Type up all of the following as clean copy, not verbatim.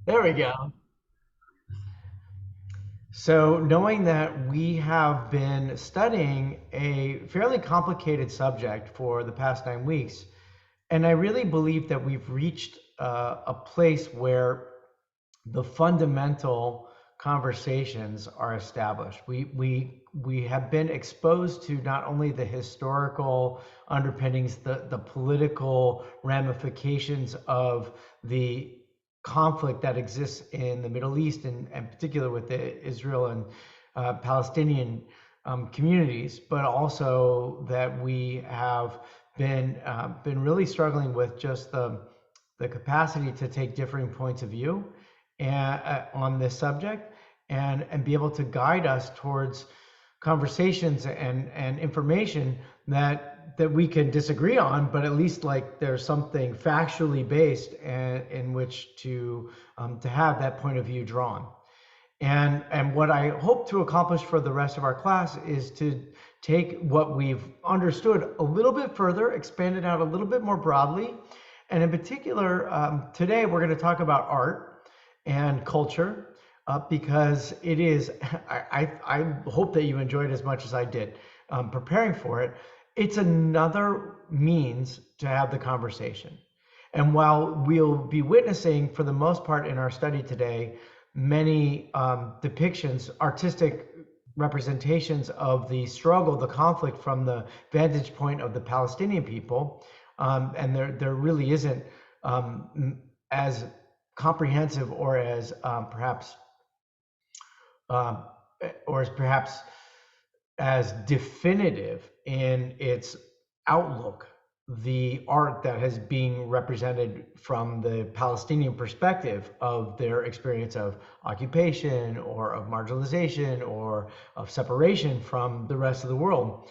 There we go. So, knowing that we have been studying a fairly complicated subject for the past 9 weeks, and I really believe that we've reached a place where the fundamental conversations are established. We have been exposed to not only the historical underpinnings, the political ramifications of the conflict that exists in the Middle East, and particular with the Israel and Palestinian communities, but also that we have been really struggling with just the capacity to take differing points of view on this subject, and be able to guide us towards conversations and information that we can disagree on, but at least like there's something factually based and in which to have that point of view drawn. And what I hope to accomplish for the rest of our class is to take what we've understood a little bit further, expand it out a little bit more broadly. And in particular, today we're going to talk about art and culture, because it is, I hope that you enjoyed as much as I did preparing for it. It's another means to have the conversation. And while we'll be witnessing, for the most part in our study today, many depictions, artistic representations of the struggle, the conflict from the vantage point of the Palestinian people, and there really isn't as comprehensive or as um, perhaps as definitive in its outlook, the art that has being represented from the Palestinian perspective of their experience of occupation or of marginalization or of separation from the rest of the world,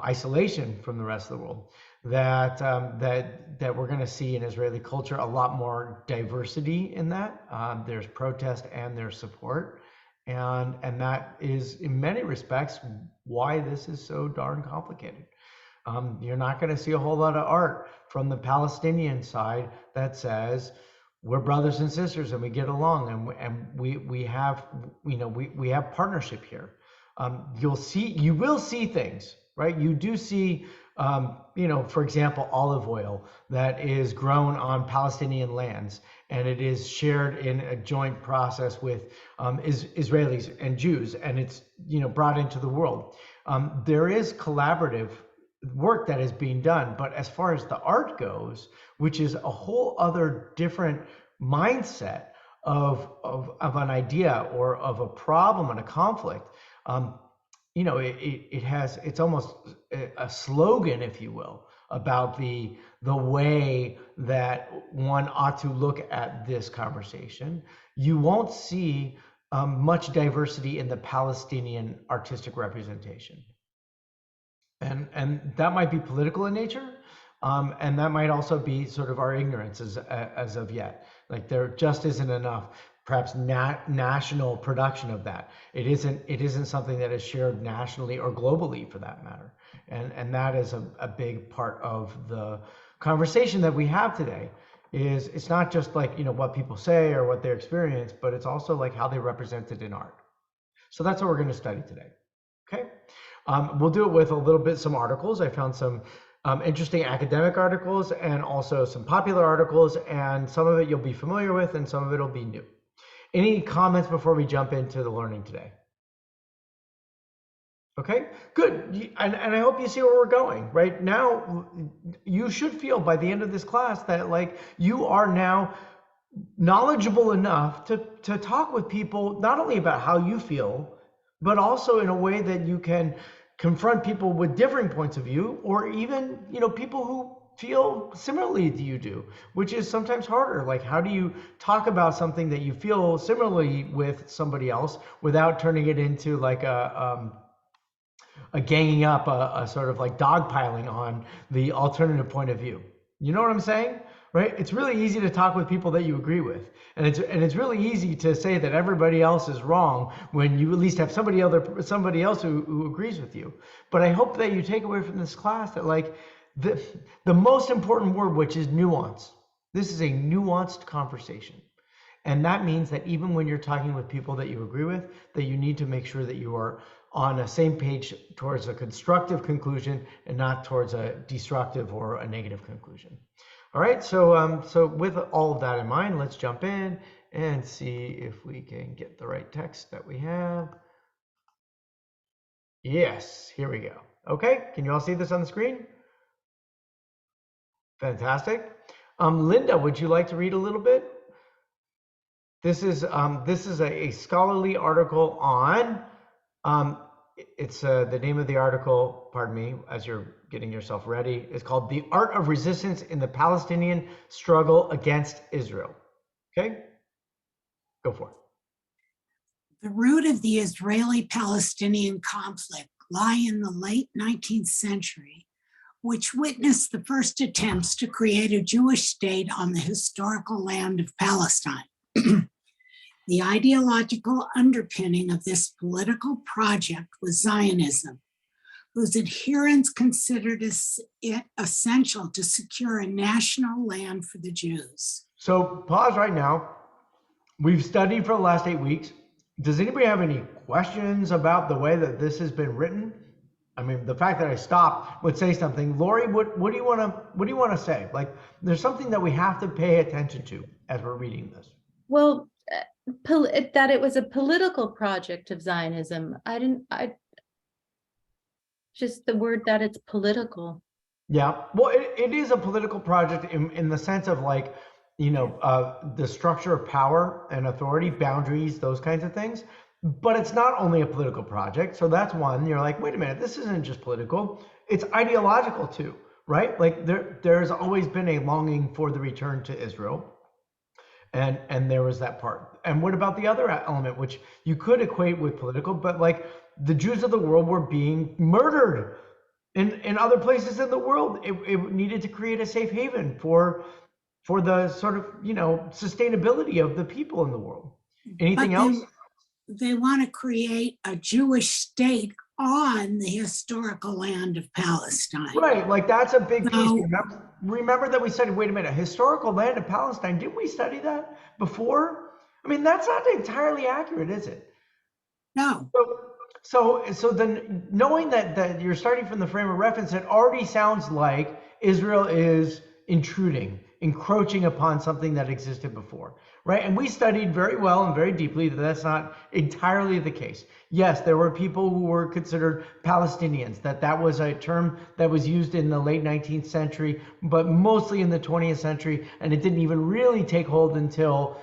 isolation from the rest of the world. That we're going to see in Israeli culture a lot more diversity in that. There's protest and there's support, and that is in many respects why this is so darn complicated. You're not going to see a whole lot of art from the Palestinian side that says we're brothers and sisters and we get along, and we have, we have partnership here. You will see things, right? You do see, for example, olive oil that is grown on Palestinian lands, and it is shared in a joint process with Israelis and Jews, and it's brought into the world. There is collaborative work that is being done, but as far as the art goes, which is a whole other different mindset of an idea or of a problem and a conflict, it's almost a slogan, if you will, about the way that one ought to look at this conversation. You won't see much diversity in the Palestinian artistic representation, and that might be political in nature, and that might also be sort of our ignorance as of yet. Like there just isn't enough, perhaps national production of that. It isn't something that is shared nationally or globally, for that matter, and that is a big part of the conversation that we have today. Is it's not just like what people say or what they experience, but it's also like how they represent it in art. So that's what we're going to study today. Okay. We'll do it with a little bit, some articles. I found some interesting academic articles and also some popular articles, and some of it you'll be familiar with and some of it will be new. Any comments before we jump into the learning today? Okay, good. And I hope you see where we're going. Right now, you should feel by the end of this class that like you are now knowledgeable enough to talk with people not only about how you feel, but also in a way that you can confront people with differing points of view, or even people who feel similarly to you do, which is sometimes harder. Like, how do you talk about something that you feel similarly with somebody else without turning it into like a ganging up, a sort of like dogpiling on the alternative point of view? You know what I'm saying? Right? It's really easy to talk with people that you agree with, and it's really easy to say that everybody else is wrong when you at least have somebody else who agrees with you. But I hope that you take away from this class that like the most important word, which is nuance. This is a nuanced conversation, And that means that even when you're talking with people that you agree with, that you need to make sure that you are on a same page towards a constructive conclusion and not towards a destructive or a negative conclusion. All right, so with all of that in mind, let's jump in and see if we can get the right text that we have. Yes, here we go. Okay, can you all see this on the screen? Fantastic. Linda, would you like to read a little bit? This is a scholarly article on, it's the name of the article, pardon me, as you're getting yourself ready, is called The Art of Resistance in the Palestinian Struggle Against Israel. Okay, go for it. The root of the Israeli-Palestinian conflict lie in the late 19th century, which witnessed the first attempts to create a Jewish state on the historical land of Palestine. The ideological underpinning of this political project was Zionism, whose adherents considered it essential to secure a national land for the Jews. So pause right now. We've studied for the last 8 weeks. Does anybody have any questions about the way that this has been written? I mean, the fact that I stopped would say something. Lori, what do you want to say? Like, there's something that we have to pay attention to as we're reading this. Well, that it was a political project of Zionism. Just the word that it's political. Yeah, well, it is a political project in the sense of like, the structure of power and authority, boundaries, those kinds of things. But it's not only a political project. So that's one. You're like, wait a minute, this isn't just political. It's ideological too, right? Like there's always been a longing for the return to Israel. And there was that part. And what about the other element, which you could equate with political, but like the Jews of the world were being murdered in other places in the world. It needed to create a safe haven for the sort of, sustainability of the people in the world. Anything else? They want to create a Jewish state on the historical land of Palestine. Right, like that's a big piece. Remember that we studied, wait a minute, historical land of Palestine. Didn't we study that before? I mean, that's not entirely accurate, is it? No. So then knowing that you're starting from the frame of reference, it already sounds like Israel is intruding, encroaching upon something that existed before, right? And we studied very well and very deeply that that's not entirely the case. Yes, there were people who were considered Palestinians, that was a term that was used in the late 19th century, but mostly in the 20th century, and it didn't even really take hold until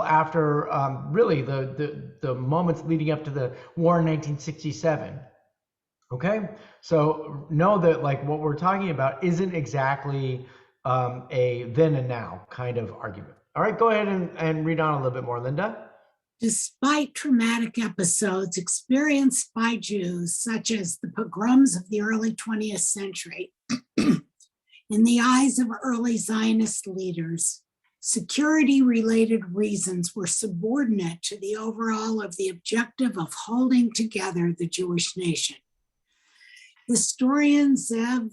after really the moments leading up to the war in 1967. Okay, so know that like what we're talking about isn't exactly a then and now kind of argument. All right, go ahead and read on a little bit more, Linda. Despite traumatic episodes experienced by Jews, such as the pogroms of the early 20th century, in the eyes of early Zionist leaders, security-related reasons were subordinate to the overall of the objective of holding together the Jewish nation. Historian Zev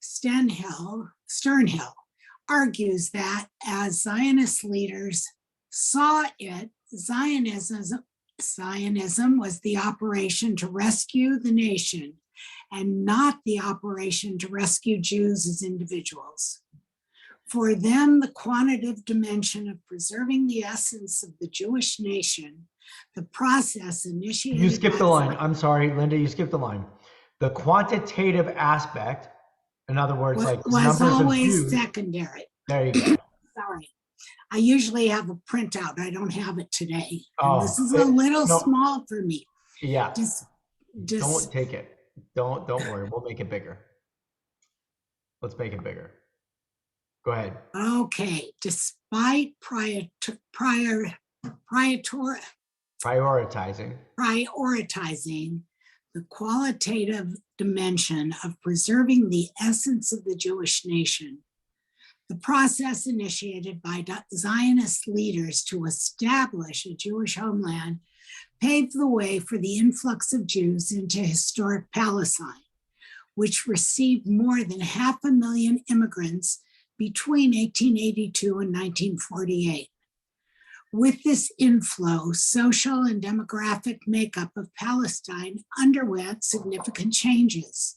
Sternhill argues that as Zionist leaders saw it, Zionism was the operation to rescue the nation and not the operation to rescue Jews as individuals. For them, the quantitative dimension of preserving the essence of the Jewish nation, the process initiated. You skipped the line. I'm sorry, Linda, you skipped the line. The quantitative aspect, in other words, like was always secondary. There you go. Sorry. I usually have a printout. I don't have it today. Oh, this is a little small for me. Yeah. Don't take it. Don't worry. We'll make it bigger. Let's make it bigger. Go ahead. Okay. Despite prioritizing the qualitative dimension of preserving the essence of the Jewish nation, the process initiated by Zionist leaders to establish a Jewish homeland paved the way for the influx of Jews into historic Palestine, which received more than 500,000 immigrants between 1882 and 1948. With this inflow, social and demographic makeup of Palestine underwent significant changes,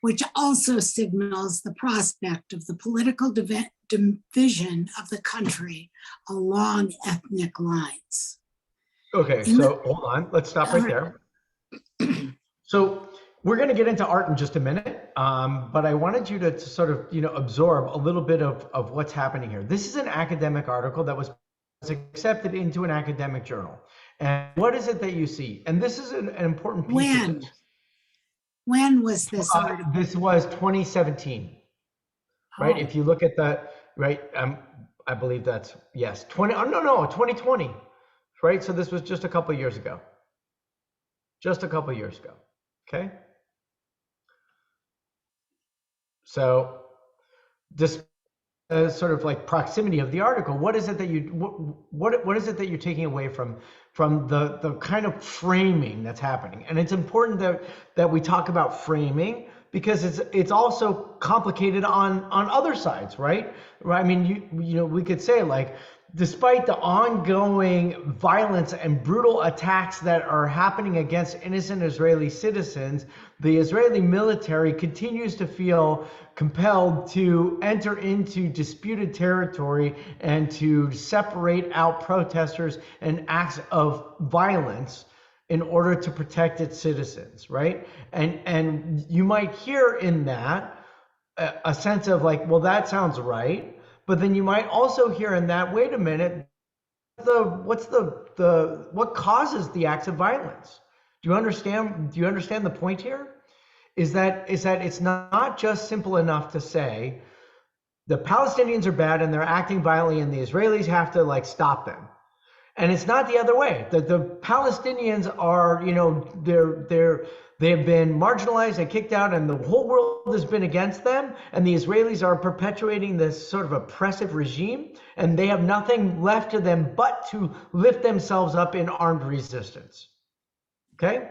which also signals the prospect of the political division of the country along ethnic lines. Okay, so hold on, let's stop right there. So we're going to get into art in just a minute, but I wanted you to sort of, absorb a little bit of what's happening here. This is an academic article that was accepted into an academic journal. And what is it that you see? And this is an important piece of this. When was this article? This was 2017, right? Oh. If you look at the, right, I believe that's, yes, 2020, right? So this was just a couple of years ago. Okay? So this sort of like proximity of the article, what is it that what is it that you're taking away from the kind of framing that's happening? And it's important that we talk about framing, because it's also complicated on other sides, right? I mean, we could say, like, despite the ongoing violence and brutal attacks that are happening against innocent Israeli citizens, the Israeli military continues to feel compelled to enter into disputed territory and to separate out protesters and acts of violence in order to protect its citizens, right? And you might hear in that a sense of like, well, that sounds right. But then you might also hear in that, wait a minute, what causes the acts of violence? Do you understand the point here? Is that it's not just simple enough to say the Palestinians are bad and they're acting violently and the Israelis have to like stop them. And it's not the other way. The Palestinians are, they have been marginalized and kicked out, and the whole world has been against them. And the Israelis are perpetuating this sort of oppressive regime, and they have nothing left to them but to lift themselves up in armed resistance. Okay?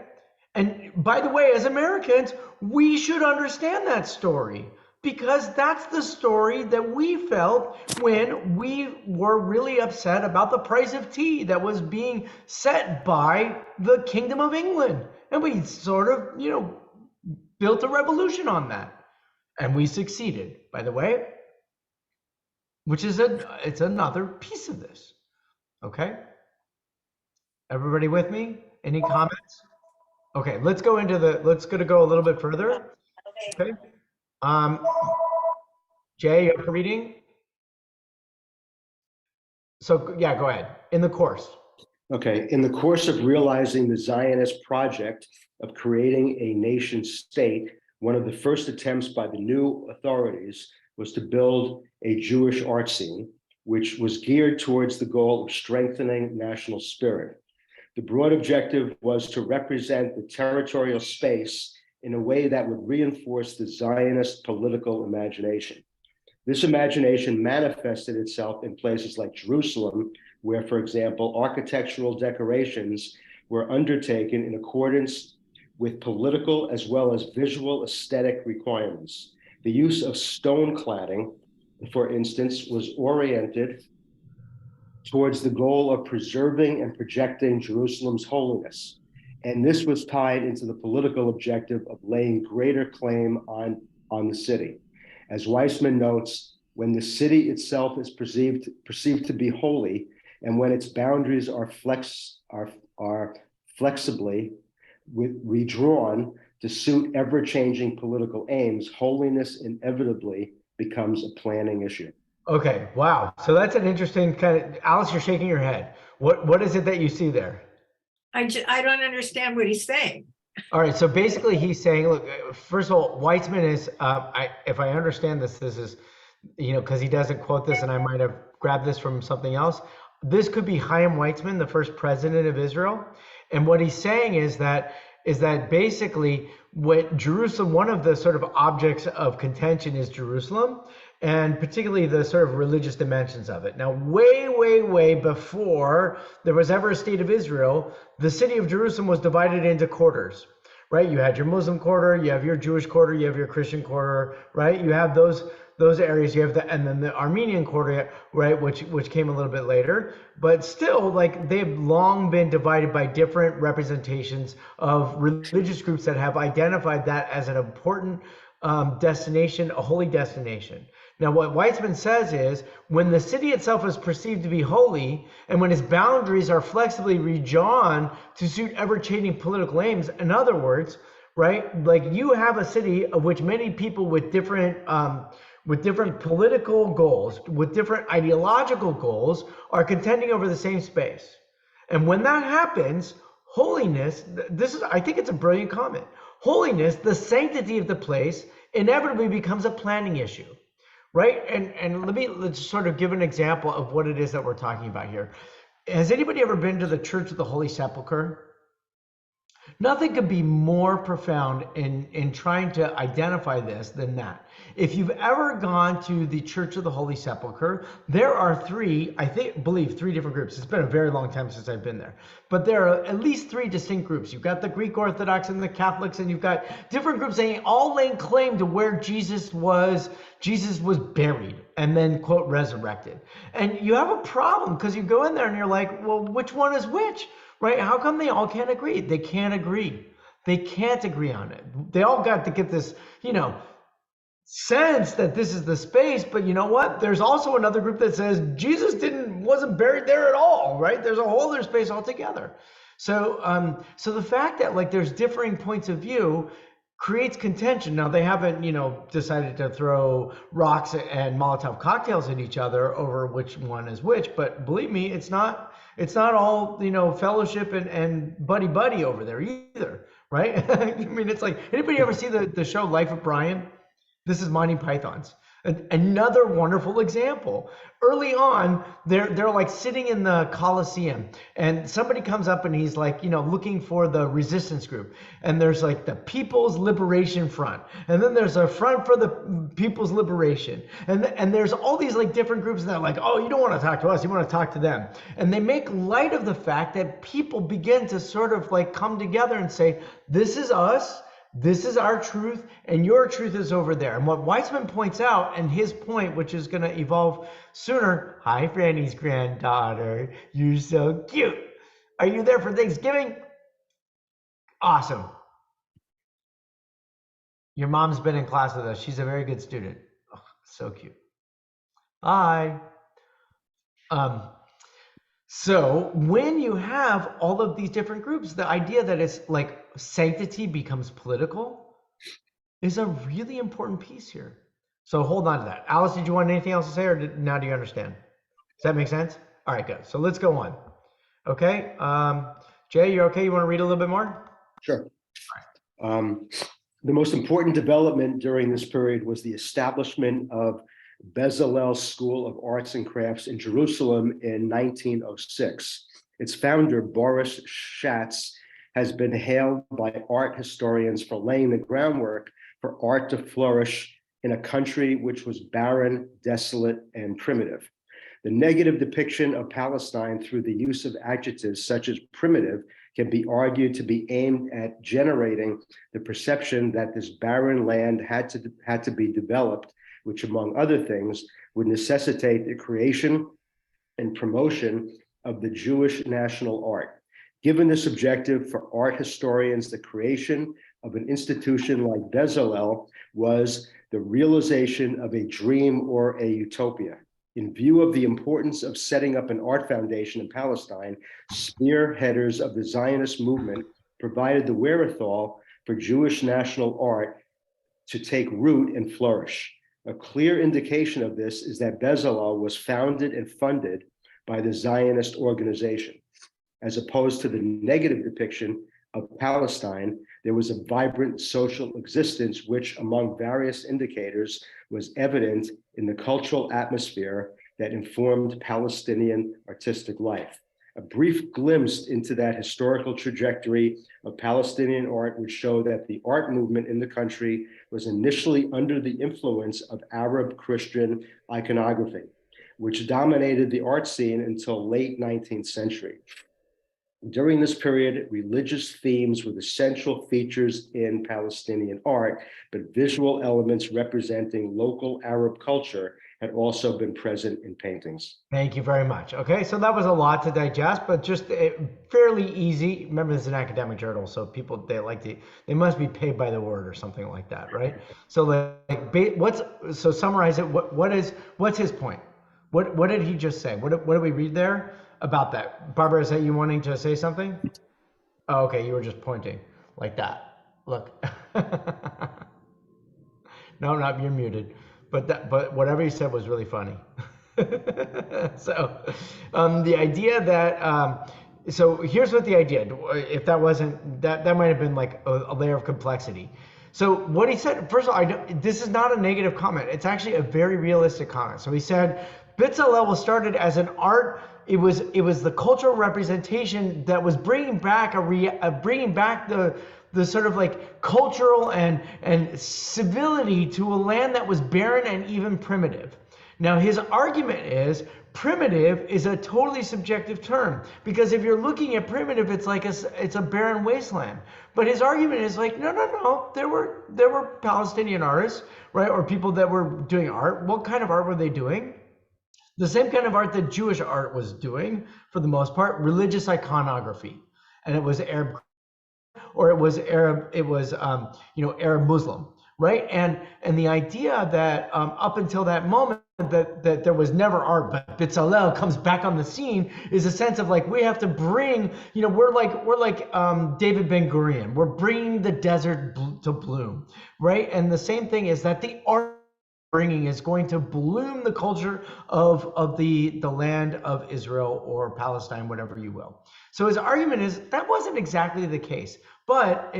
And by the way, as Americans, we should understand that story, because that's the story that we felt when we were really upset about the price of tea that was being set by the Kingdom of England. And we sort of, built a revolution on that. And we succeeded, by the way, which is it's another piece of this. Okay? Everybody with me? Any comments? Okay, let's go a little bit further. Okay. Jay, you're reading? So yeah, go ahead. In the course. Okay, in the course of realizing the Zionist project of creating a nation state, one of the first attempts by the new authorities was to build a Jewish art scene, which was geared towards the goal of strengthening national spirit. The broad objective was to represent the territorial space in a way that would reinforce the Zionist political imagination. This imagination manifested itself in places like Jerusalem, where, for example, architectural decorations were undertaken in accordance with political as well as visual aesthetic requirements. The use of stone cladding, for instance, was oriented towards the goal of preserving and projecting Jerusalem's holiness. And this was tied into the political objective of laying greater claim on the city. As Weissman notes, when the city itself is perceived to be holy, and when its boundaries are flexibly redrawn to suit ever-changing political aims, holiness inevitably becomes a planning issue. Okay, wow. So that's an interesting kind of, Alice, you're shaking your head. What is it that you see there? I don't understand what he's saying. All right, so basically he's saying, look, first of all, Weitzman is, if I understand this is, because he doesn't quote this and I might have grabbed this from something else. This could be Chaim Weizmann, the first president of Israel. And what he's saying is that basically what Jerusalem, one of the sort of objects of contention is Jerusalem, and particularly the sort of religious dimensions of it. Now, way, way, way before there was ever a state of Israel, the city of Jerusalem was divided into quarters, right? You had your Muslim quarter, you have your Jewish quarter, you have your Christian quarter, right? You have those those areas. You have and then the Armenian quarter, right, which came a little bit later. But still, like, they've long been divided by different representations of religious groups that have identified that as an important destination, a holy destination. Now, what Weizmann says is when the city itself is perceived to be holy, and when its boundaries are flexibly redrawn to suit ever-changing political aims, in other words, right, like you have a city of which many people with different political goals, with different ideological goals, are contending over the same space. And when that happens, holiness, this is, I think it's a brilliant comment. Holiness, the sanctity of the place, inevitably becomes a planning issue. Right? And let's sort of give an example of what it is that we're talking about here. Has anybody ever been to the Church of the Holy Sepulchre? Nothing could be more profound in trying to identify this than that. If you've ever gone to the Church of the Holy Sepulchre, there are believe three different groups. It's been a very long time since I've been there, but there are at least three distinct groups. You've got the Greek Orthodox and the Catholics, and you've got different groups saying all laying claim to where Jesus was buried and then, quote, resurrected. And you have a problem because you go in there and you're like, well, which one is which? Right? How come they all can't agree? They can't agree. They can't agree on it. They all got to get this, sense that this is the space, but you know what? There's also another group that says Jesus wasn't buried there at all, right? There's a whole other space altogether. So the fact that like there's differing points of view creates contention. Now they haven't, decided to throw rocks and Molotov cocktails at each other over which one is which, but believe me, it's not all, fellowship and buddy over there either, right? I mean, it's like, anybody ever see the show Life of Brian? This is Monty Python's. Another wonderful example. Early on, they're like sitting in the Coliseum, and somebody comes up and he's like, looking for the resistance group. And there's like the People's Liberation Front, and then there's a Front for the People's Liberation, and there's all these like different groups that are like, oh, you don't want to talk to us, you want to talk to them. And they make light of the fact that people begin to sort of like come together and say, this is us. This is our truth, and your truth is over there. And what Weizmann points out, and his point, which is going to evolve sooner, hi, Franny's granddaughter, you're so cute. Are you there for Thanksgiving? Awesome. Your mom's been in class with us. She's a very good student. Oh, so cute. Hi. So when you have all of these different groups, the idea that it's like sanctity becomes political is a really important piece here. So hold on to that. Alice, did you want anything else to say, or now do you understand? Does that make sense? All right, good. So let's go on. Okay. Jay, you're okay? You want to read a little bit more? Sure. The most important development during this period was the establishment of Bezalel School of Arts and Crafts in Jerusalem in 1906. Its founder, Boris Schatz, has been hailed by art historians for laying the groundwork for art to flourish in a country which was barren, desolate, and primitive. The negative depiction of Palestine through the use of adjectives such as primitive can be argued to be aimed at generating the perception that this barren land had to be developed, which, among other things, would necessitate the creation and promotion of the Jewish national art. Given this objective for art historians, the creation of an institution like Bezalel was the realization of a dream or a utopia. In view of the importance of setting up an art foundation in Palestine, spearheaders of the Zionist movement provided the wherewithal for Jewish national art to take root and flourish. A clear indication of this is that Bezalel was founded and funded by the Zionist organization. As opposed to the negative depiction of Palestine, there was a vibrant social existence, which, among various indicators, was evident in the cultural atmosphere that informed Palestinian artistic life. A brief glimpse into that historical trajectory of Palestinian art would show that the art movement in the country was initially under the influence of Arab Christian iconography, which dominated the art scene until late 19th century. During this period, religious themes were the central features in Palestinian art, but visual elements representing local Arab culture had also been present in paintings. Thank you very much. Okay, so that was a lot to digest, but just fairly easy. Remember, this is an academic journal, so people they must be paid by the word or something like that, right? So so summarize it. What's his point? What did he just say? What did we read there about that? Barbara, is that you wanting to say something? Oh, okay, you were just pointing like that. Look. No, not you're muted. But whatever he said was really funny. So the idea that so here's what the idea. If that wasn't that might have been like a layer of complexity. So what he said, first of all, this is not a negative comment. It's actually a very realistic comment. So he said, Bezalel was started as an art. It was the cultural representation that was bringing back the sort of like cultural and civility to a land that was barren and even primitive. Now his argument is primitive is a totally subjective term, because if you're looking at primitive, it's like it's a barren wasteland. But his argument is like, no, there were Palestinian artists, right, or people that were doing art. What kind of art were they doing? The same kind of art that Jewish art was doing, for the most part, religious iconography, and it was Arab, or it was Arab, it was Arab Muslim, right? And the idea that up until that moment that there was never art, but Bezalel comes back on the scene, is a sense of like, we have to bring, we're like David Ben Gurion, we're bringing the desert to bloom, right? And the same thing is that the art bringing is going to bloom the culture of the land of Israel or Palestine, whatever you will. So his argument is that wasn't exactly the case, but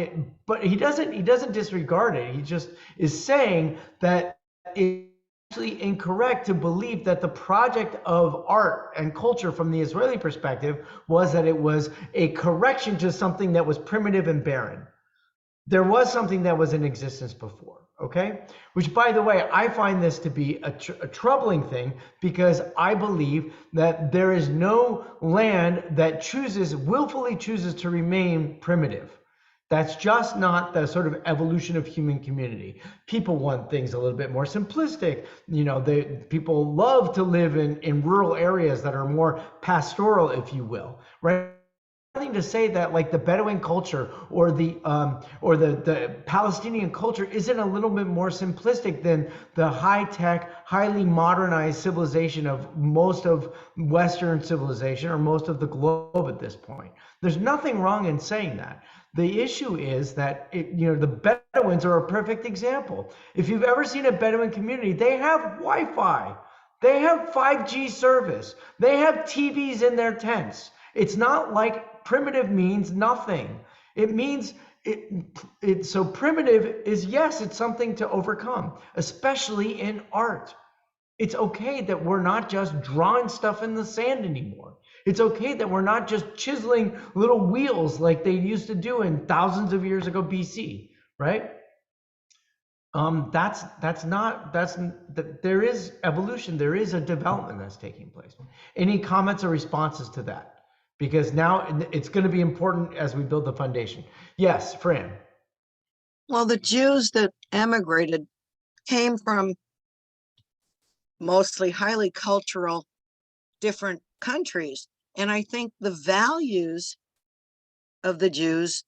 he doesn't disregard it. He just is saying that it's actually incorrect to believe that the project of art and culture from the Israeli perspective was that it was a correction to something that was primitive and barren. There was something that was in existence before. Okay, which, by the way, I find this to be a troubling thing, because I believe that there is no land that willfully chooses to remain primitive. That's just not the sort of evolution of human community. People want things a little bit more simplistic. People love to live in rural areas that are more pastoral, if you will, right? Nothing to say that like the Bedouin culture or the Palestinian culture isn't a little bit more simplistic than the high-tech, highly modernized civilization of most of Western civilization or most of the globe at this point. There's nothing wrong in saying that. The issue is that the Bedouins are a perfect example. If you've ever seen a Bedouin community, they have Wi-Fi, they have 5G service, they have TVs in their tents. It's not like primitive means nothing. It means so primitive is, yes, it's something to overcome, especially in art. It's okay that we're not just drawing stuff in the sand anymore. It's okay that we're not just chiseling little wheels like they used to do in thousands of years ago BC, right? There is evolution, there is a development that's taking place. Any comments or responses to that? Because now it's going to be important as we build the foundation. Yes, Fran. Well, the Jews that emigrated came from mostly highly cultural, different countries. And I think the values of the Jews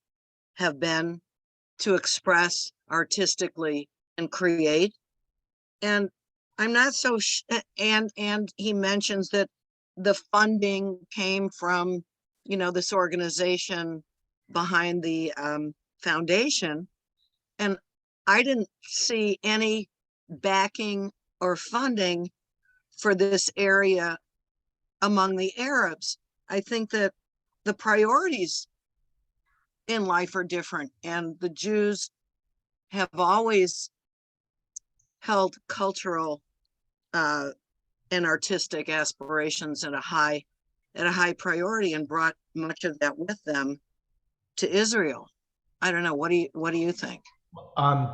have been to express artistically and create. And I'm not so, and he mentions that the funding came from, this organization behind the foundation. And I didn't see any backing or funding for this area among the Arabs. I think that the priorities in life are different, and the Jews have always held cultural and artistic aspirations at a high priority, and brought much of that with them to Israel. I don't know. What do you think?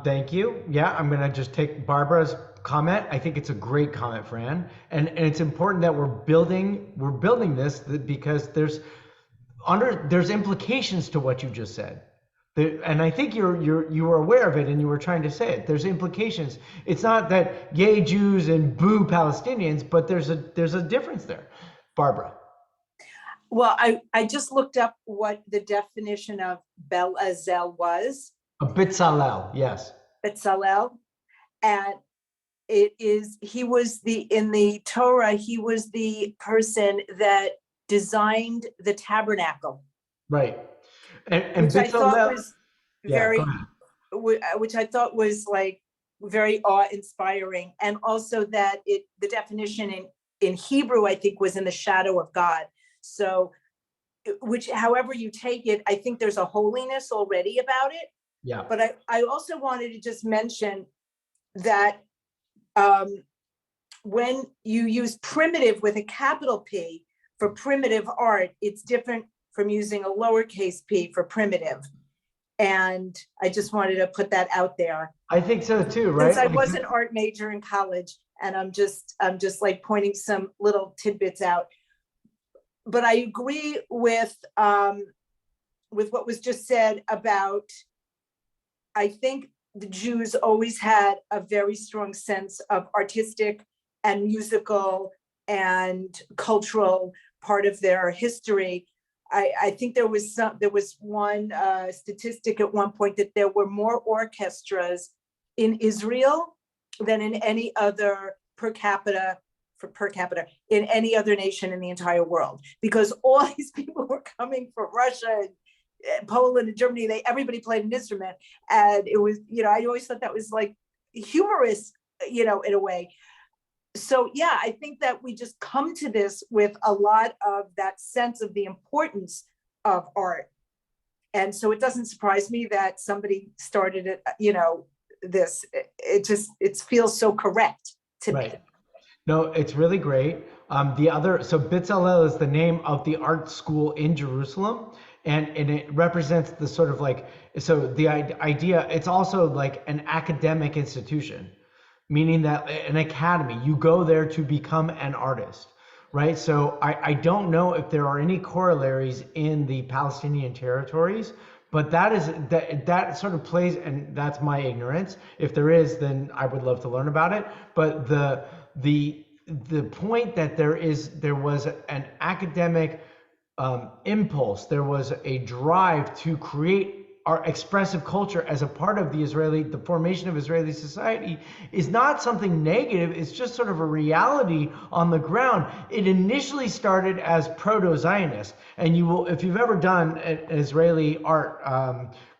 Thank you. Yeah, I'm gonna just take Barbara's comment. I think it's a great comment, Fran, and it's important that we're building this because there's there's implications to what you just said. And I think you were aware of it and you were trying to say it. There's implications. It's not that yay Jews and boo Palestinians, but there's a difference there. Barbara. Well, I just looked up what the definition of Bel-Azel was, A Bitzalel, yes. Bezalel, and he was in the Torah, he was the person that designed the tabernacle. Right. And Which I thought Bitzalel, was yeah, go very, ahead. which I thought was like very awe-inspiring. And also that the definition in Hebrew, I think, was in the shadow of God. So, which, however you take it, I think there's a holiness already about it. Yeah. But I also wanted to just mention that when you use primitive with a capital P for primitive art, it's different from using a lowercase p for primitive. And I just wanted to put that out there. I think so too, right? Since I was an art major in college, and I'm just like pointing some little tidbits out. But I agree with what was just said about, I think the Jews always had a very strong sense of artistic and musical and cultural part of their history. I think there was one statistic at one point that there were more orchestras in Israel than in any other per capita in any other nation in the entire world, because all these people were coming from Russia and Poland and Germany. Everybody played an instrument, and it was, I always thought that was like humorous, in a way. So yeah, I think that we just come to this with a lot of that sense of the importance of art. And so it doesn't surprise me that somebody started it, this, it feels so correct to me. No, it's really great. So Bitzalel is the name of the art school in Jerusalem, and it represents the sort of like, so the idea, it's also like an academic institution, meaning that an academy, you go there to become an artist, right? So I don't know if there are any corollaries in the Palestinian territories, but that sort of plays, and that's my ignorance. If there is, then I would love to learn about it. But the point that there was an academic impulse, there was a drive to create our expressive culture as a part of the formation of Israeli society, is not something negative. It's just sort of a reality on the ground. It initially started as proto-Zionist, and if you've ever done an Israeli art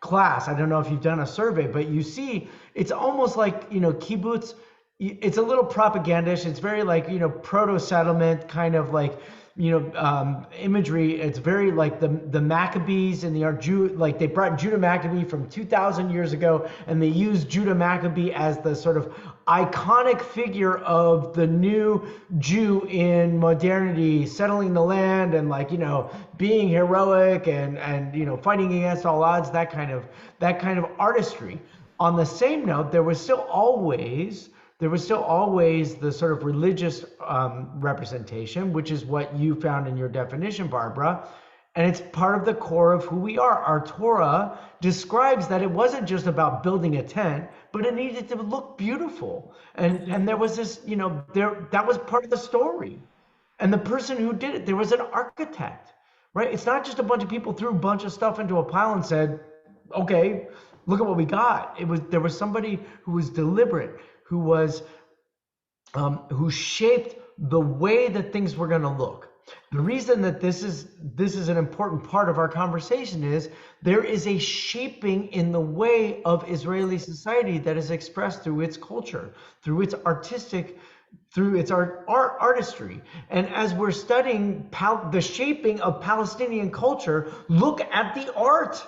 class, I don't know if you've done a survey, but you see, it's almost like, kibbutz. It's a little propagandish. It's very like, proto-settlement kind of like, imagery. It's very like the Maccabees and the art, like they brought Judah Maccabee from 2,000 years ago, and they used Judah Maccabee as the sort of iconic figure of the new Jew in modernity, settling the land and like, being heroic and fighting against all odds, that kind of artistry. On the same note, there was still always the sort of religious representation, which is what you found in your definition, Barbara. And it's part of the core of who we are. Our Torah describes that it wasn't just about building a tent, but it needed to look beautiful. And there was this, that was part of the story. And the person who did it, there was an architect, right? It's not just a bunch of people threw a bunch of stuff into a pile and said, okay, look at what we got. There was somebody who was deliberate, who shaped the way that things were going to look. The reason that this is an important part of our conversation is there is a shaping in the way of Israeli society that is expressed through its culture, through its artistic, through its artistry. And as we're studying the shaping of Palestinian culture, look at the art.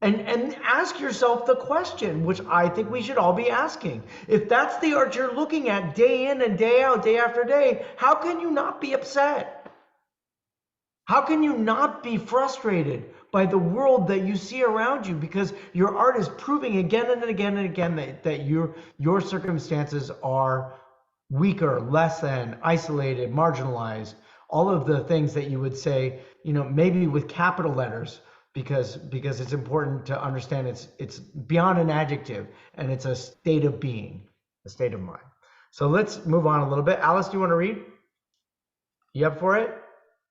And ask yourself the question, which I think we should all be asking. If that's the art you're looking at day in and day out, day after day, how can you not be upset? How can you not be frustrated by the world that you see around you? Because your art is proving again and again and again that your circumstances are weaker, less than, isolated, marginalized, all of the things that you would say, maybe with capital letters, because it's important to understand it's beyond an adjective, and it's a state of being, a state of mind. So let's move on a little bit. Alice, do you want to read? You up for it?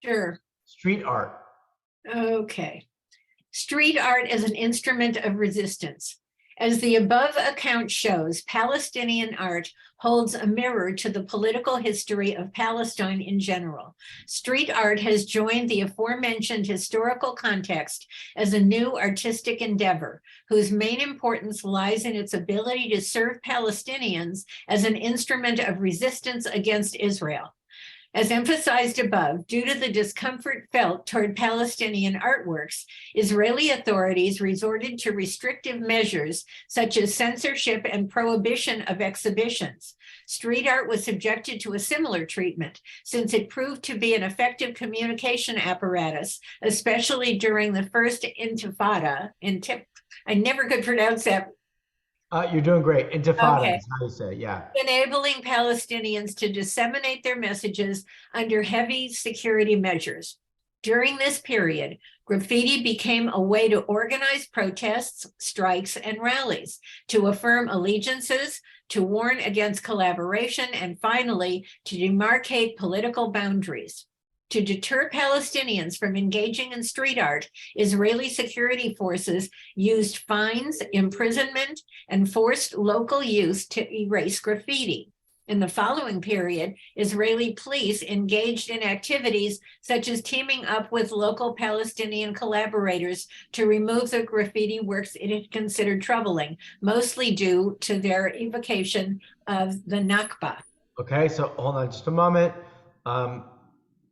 Sure. Street art. Okay. Street art as an instrument of resistance. As the above account shows, Palestinian art holds a mirror to the political history of Palestine in general. Street art has joined the aforementioned historical context as a new artistic endeavor, whose main importance lies in its ability to serve Palestinians as an instrument of resistance against Israel. As emphasized above, due to the discomfort felt toward Palestinian artworks, Israeli authorities resorted to restrictive measures such as censorship and prohibition of exhibitions. Street art was subjected to a similar treatment, since it proved to be an effective communication apparatus, especially during the first Intifada. I never could pronounce that. You're doing great. Intifada Okay. is how you say it, yeah. Enabling Palestinians to disseminate their messages under heavy security measures. During this period, graffiti became a way to organize protests, strikes, and rallies, to affirm allegiances, to warn against collaboration, and finally, to demarcate political boundaries. To deter Palestinians from engaging in street art, Israeli security forces used fines, imprisonment, and forced local youth to erase graffiti. In the following period, Israeli police engaged in activities such as teaming up with local Palestinian collaborators to remove the graffiti works it had considered troubling, mostly due to their evocation of the Nakba. Okay, so hold on just a moment.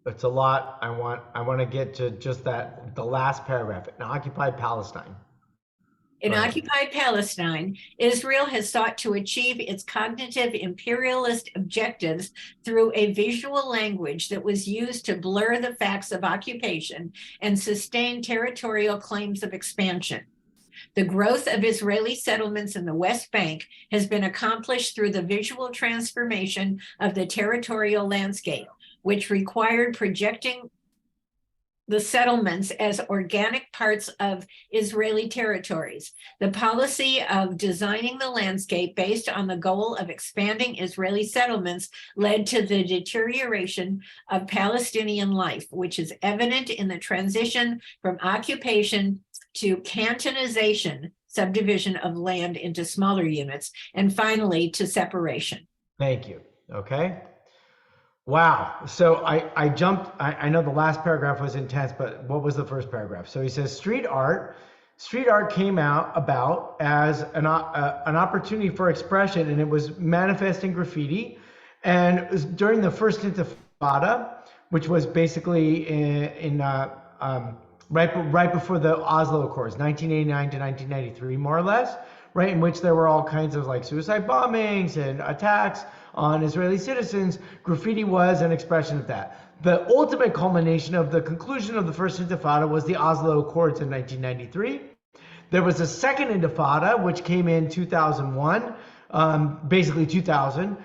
It's a lot. I want to get to just the last paragraph. In occupied Palestine. In Right. occupied Palestine, Israel has sought to achieve its cognitive imperialist objectives through a visual language that was used to blur the facts of occupation and sustain territorial claims of expansion. The growth of Israeli settlements in the West Bank has been accomplished through the visual transformation of the territorial landscape, which required projecting the settlements as organic parts of Israeli territories. The policy of designing the landscape based on the goal of expanding Israeli settlements led to the deterioration of Palestinian life, which is evident in the transition from occupation to cantonization, subdivision of land into smaller units, and finally to separation. Thank you. Okay. Wow. So I jumped. I know the last paragraph was intense, but what was the first paragraph? So he says street art came about as an opportunity for expression, and it was manifesting graffiti. And it was during the first Intifada, which was basically right before the Oslo Accords, 1989 to 1993, more or less, right, in which there were all kinds of like suicide bombings and attacks on Israeli citizens. Graffiti was an expression of that. The ultimate culmination of the conclusion of the first Intifada was the Oslo Accords in 1993. There was a second Intifada, which came in 2001, basically 2000,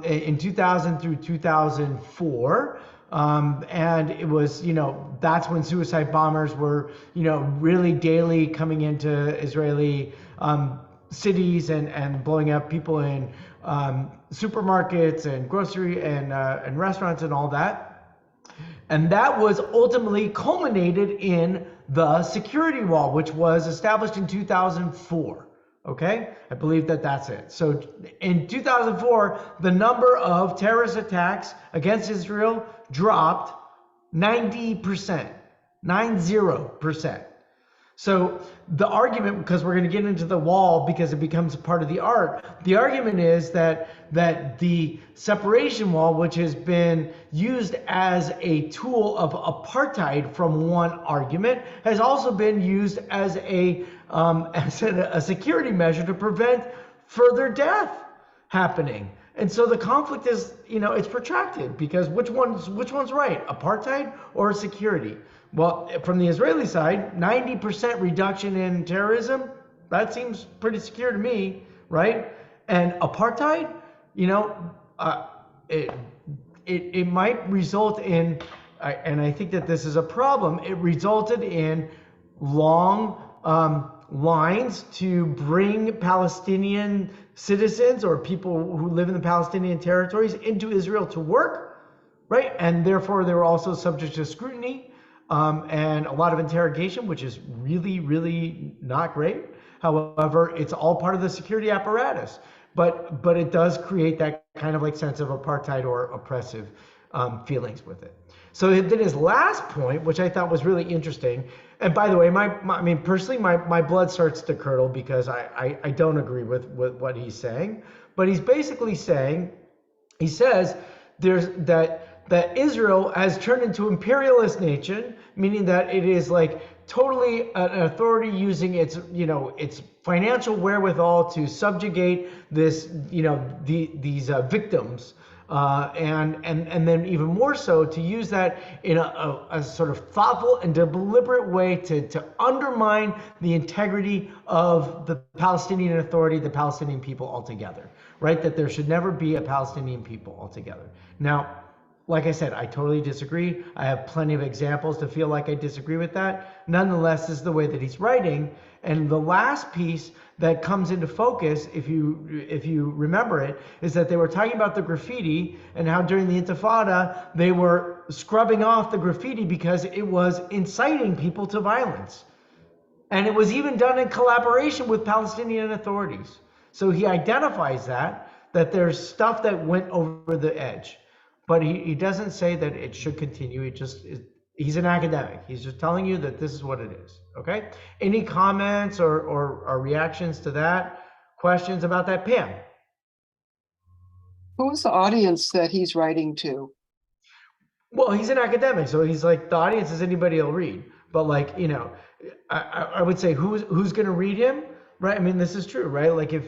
in 2000 through 2004. And it was, that's when suicide bombers were, really daily coming into Israeli cities and blowing up people in supermarkets and grocery and restaurants and all that. And that was ultimately culminated in the security wall, which was established in 2004. Okay, I believe that's it. So in 2004, the number of terrorist attacks against Israel dropped 90%, 90%. So the argument, because we're going to get into the wall because it becomes a part of the art, the argument is that the separation wall, which has been used as a tool of apartheid from one argument, has also been used as a security measure to prevent further death happening. And so the conflict is, it's protracted because which one's right, apartheid or security? Well, from the Israeli side, 90% reduction in terrorism, that seems pretty secure to me, right? And apartheid, it might result in and I think that this is a problem. It resulted in long lines to bring Palestinian citizens or people who live in the Palestinian territories into Israel to work, right? And therefore, they were also subject to scrutiny and a lot of interrogation, which is really, really not great. However, it's all part of the security apparatus. But it does create that kind of like sense of apartheid or oppressive feelings with it. So then his last point, which I thought was really interesting, and by the way, I mean, personally, my blood starts to curdle because I don't agree with what he's saying. But he's basically saying, he says that Israel has turned into imperialist nation, meaning that it is like totally an authority using its financial wherewithal to subjugate these victims, and then even more so to use that in a sort of thoughtful and deliberate way to undermine the integrity of the Palestinian Authority, the Palestinian people altogether, right? That there should never be a Palestinian people altogether. Now, like I said, I totally disagree. I have plenty of examples to feel like I disagree with that. Nonetheless, this is the way that he's writing. And the last piece that comes into focus, if you remember it, is that they were talking about the graffiti and how during the Intifada, they were scrubbing off the graffiti because it was inciting people to violence. And it was even done in collaboration with Palestinian authorities. So he identifies that there's stuff that went over the edge. But he doesn't say that it should continue. He's an academic. He's just telling you that this is what it is. Okay? Any comments or reactions to that? Questions about that? Pam? Who's the audience that he's writing to? Well, he's an academic, so he's like, the audience is anybody will read. But like, I would say who's going to read him, right? I mean, this is true, right? Like if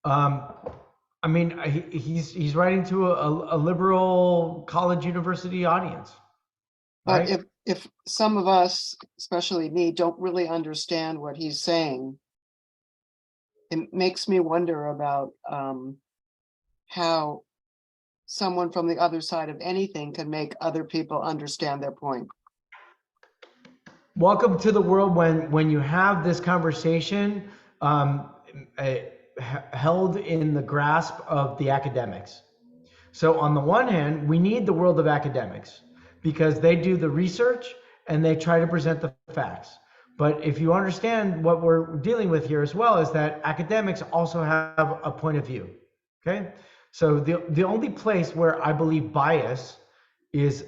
I mean, he's writing to a liberal college university audience. But Right? if some of us, especially me, don't really understand what he's saying, it makes me wonder about how someone from the other side of anything can make other people understand their point. Welcome to the world when you have this conversation held in the grasp of the academics. So on the one hand, we need the world of academics because they do the research and they try to present the facts. But if you understand what we're dealing with here as well, is that academics also have a point of view. Okay? So the only place where I believe bias is,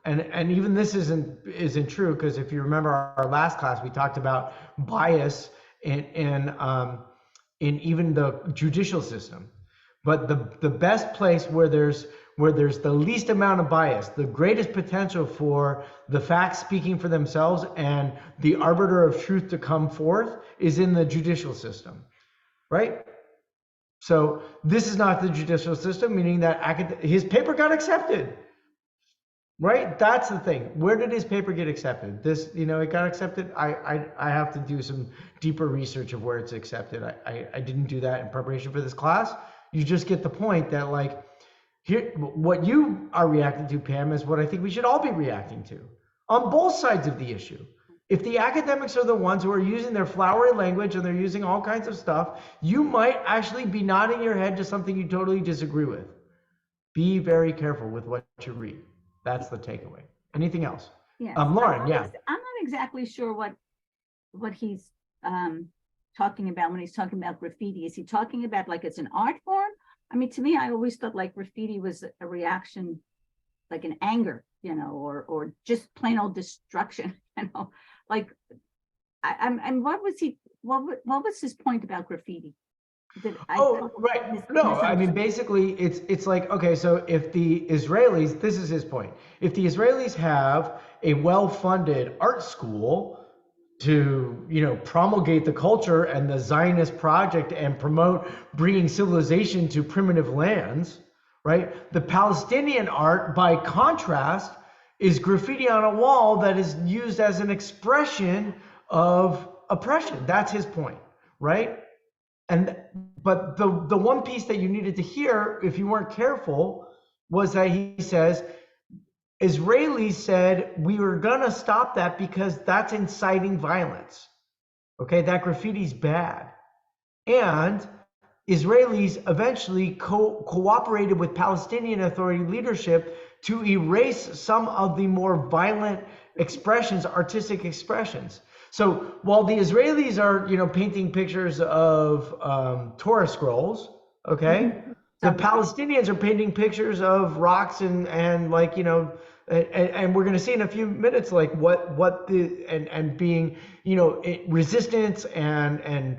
and even this isn't true, because if you remember our last class, we talked about bias in even the judicial system. But the best place where there's the least amount of bias, the greatest potential for the facts speaking for themselves and the arbiter of truth to come forth is in the judicial system, right? So this is not the judicial system, meaning that his paper got accepted, right? That's the thing. Where did his paper get accepted? It got accepted. I have to do some deeper research of where it's accepted. I didn't do that in preparation for this class. You just get the point that like, here, what you are reacting to, Pam, is what I think we should all be reacting to on both sides of the issue. If the academics are the ones who are using their flowery language and they're using all kinds of stuff, you might actually be nodding your head to something you totally disagree with. Be very careful with what you read. That's the takeaway. Anything else? Yes. Lauren, yeah. I'm not exactly sure what he's talking about when he's talking about graffiti. Is he talking about like it's an art form? I mean, to me, I always thought like graffiti was a reaction, like an anger, or just plain old destruction, like and what was his point about graffiti? Right. No, I mean, basically it's like, okay, so if the Israelis, this is his point. If the Israelis have a well-funded art school to, promulgate the culture and the Zionist project and promote bringing civilization to primitive lands, right? The Palestinian art, by contrast, is graffiti on a wall that is used as an expression of oppression. That's his point, right? But the one piece that you needed to hear, if you weren't careful, was that he says, Israelis said we were gonna stop that because that's inciting violence. Okay, that graffiti's bad. And Israelis eventually cooperated with Palestinian Authority leadership to erase some of the more violent expressions, artistic expressions. So while the Israelis are, painting pictures of Torah scrolls, okay, the Palestinians are painting pictures of rocks and like, and we're going to see in a few minutes like what the and being resistance and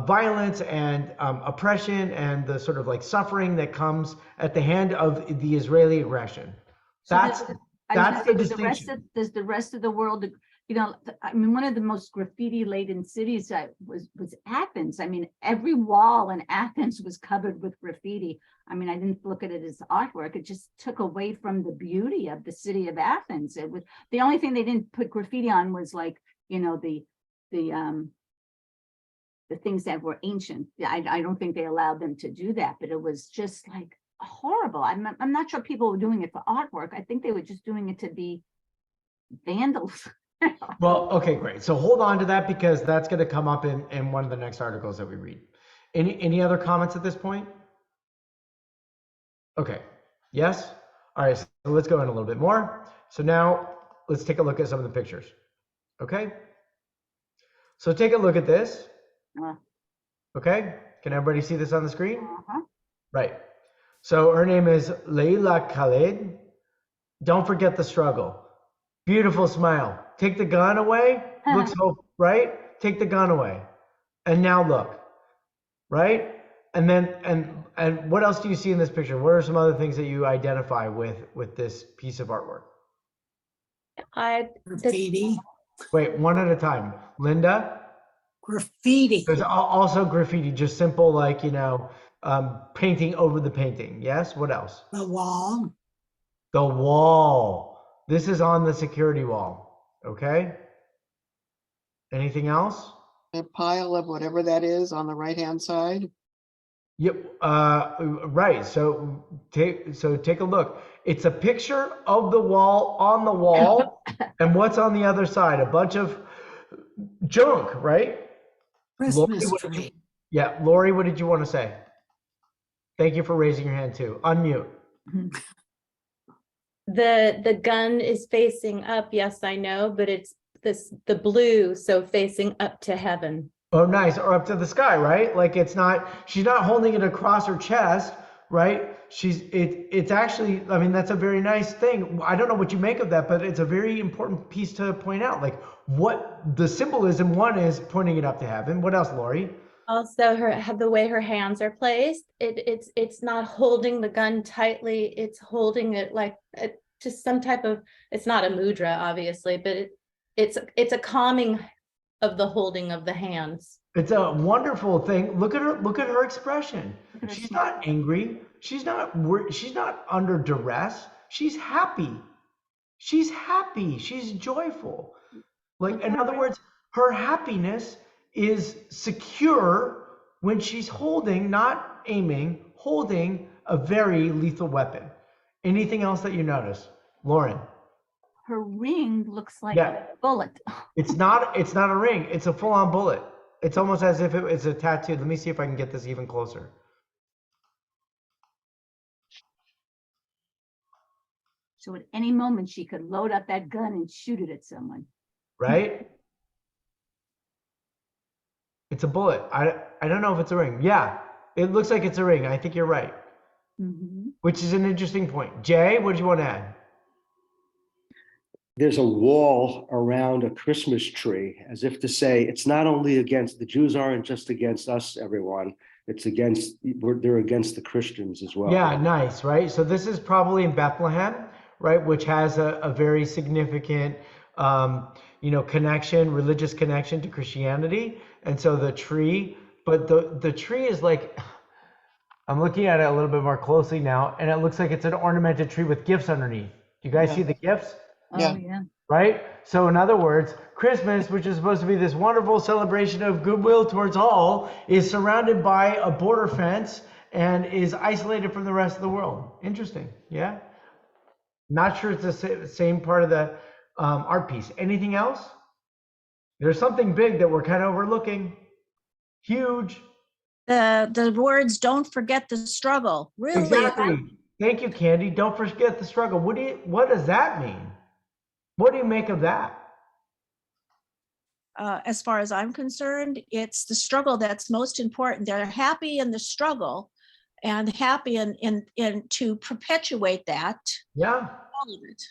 violence and oppression and the sort of like suffering that comes at the hand of the Israeli aggression. So That's the distinction. Does the rest of the world, I mean, one of the most graffiti laden cities was Athens. I mean, every wall in Athens was covered with graffiti. I mean, I didn't look at it as artwork. It just took away from the beauty of the city of Athens. It was the only thing they didn't put graffiti on was like, the things that were ancient. I don't think they allowed them to do that, but it was just like horrible. I'm not sure people were doing it for artwork. I think they were just doing it to be vandals. Well, okay, great. So hold on to that because that's going to come up in one of the next articles that we read. Any other comments at this point? Okay. Yes? All right, so let's go in a little bit more. So now let's take a look at some of the pictures. Okay? So take a look at this. Okay? Can everybody see this on the screen? Right. So her name is Leila Khaled. Don't forget the struggle. Beautiful smile. Take the gun away. Looks hope, right? Take the gun away. And now look. Right? And then and what else do you see in this picture? What are some other things that you identify with this piece of artwork? Graffiti. Wait, one at a time. Linda? Graffiti. There's also graffiti, just simple like, painting over the painting. Yes? What else? The wall. The wall. This is on the security wall. Okay? Anything else? A pile of whatever that is on the right-hand side. Yep. Right. So take a look. It's a picture of the wall on the wall, and what's on the other side? A bunch of junk, right? Christmas Lori, tree. yeah, Lori, what did you want to say? Thank you for raising your hand too. Unmute. The gun is facing up, yes, I know, but it's the blue, so facing up to heaven. Oh, nice. Or up to the sky, right? Like she's not holding it across her chest, right? It's actually, I mean, that's a very nice thing. I don't know what you make of that, but it's a very important piece to point out. Like what the symbolism, one is pointing it up to heaven. What else, Lori? Also the way her hands are placed, it's not holding the gun tightly, it's holding it like just some type of, it's not a mudra, obviously, but it's a calming of the holding of the hands. It's a wonderful thing. Look at her expression. She's not angry. She's not under duress. She's happy. She's happy. She's joyful. Like, in other words, her happiness is secure when she's holding, not aiming, holding a very lethal weapon. Anything else that you notice, Lauren? Her ring looks like a bullet. It's not a ring. It's a full-on bullet. It's almost as if it's a tattoo. Let me see if I can get this even closer. So at any moment she could load up that gun and shoot it at someone. Right? It's a bullet. I don't know if it's a ring. Yeah, it looks like it's a ring. I think you're right. Mm-hmm. Which is an interesting point. Jay, what do you want to add? There's a wall around a Christmas tree, as if to say, it's not only against, the Jews aren't just against us, everyone. It's against, they're against the Christians as well. Yeah, nice, right? So this is probably in Bethlehem, right? Which has a very significant, connection, religious connection to Christianity. And so the tree, but the tree is like, I'm looking at it a little bit more closely now, and it looks like it's an ornamented tree with gifts underneath. You guys see the gifts? Yeah. Oh, yeah. right? So in other words, Christmas, which is supposed to be this wonderful celebration of goodwill towards all, is surrounded by a border fence and is isolated from the rest of the world. Interesting, yeah? Not sure it's the same part of the art piece. Anything else? There's something big that we're kind of overlooking. Huge. The words "don't forget the struggle." Really, Exactly. Thank you, Candy. Don't forget the struggle. What does that mean? What do you make of that? as far as I'm concerned, it's the struggle that's most important. They're happy in the struggle, and happy in to perpetuate that. Yeah. All of it.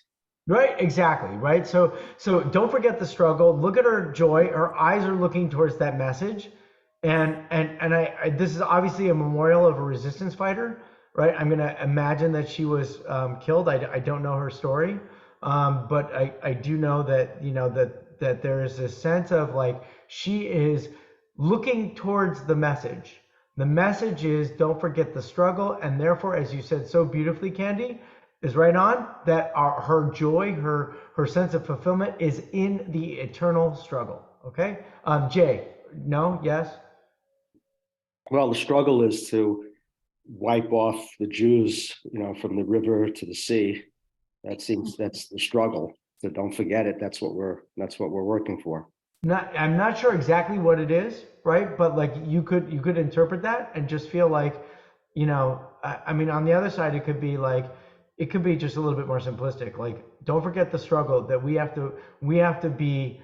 Right, exactly, right? So don't forget the struggle. Look at her joy. Her eyes are looking towards that message. And I this is obviously a memorial of a resistance fighter, right? I'm gonna imagine that she was killed. I don't know her story, but I do know that that there is a sense of like she is looking towards the message. The message is don't forget the struggle, and therefore, as you said so beautifully, Candy, is right on that her joy, her sense of fulfillment is in the eternal struggle. Okay, Jay, no, yes. Well, the struggle is to wipe off the Jews, from the river to the sea. That's the struggle. So don't forget it. That's what we're working for. I'm not sure exactly what it is, right? But like you could interpret that and just feel like, I mean, on the other side, it could be like, it could be just a little bit more simplistic. Like, don't forget the struggle that we have to be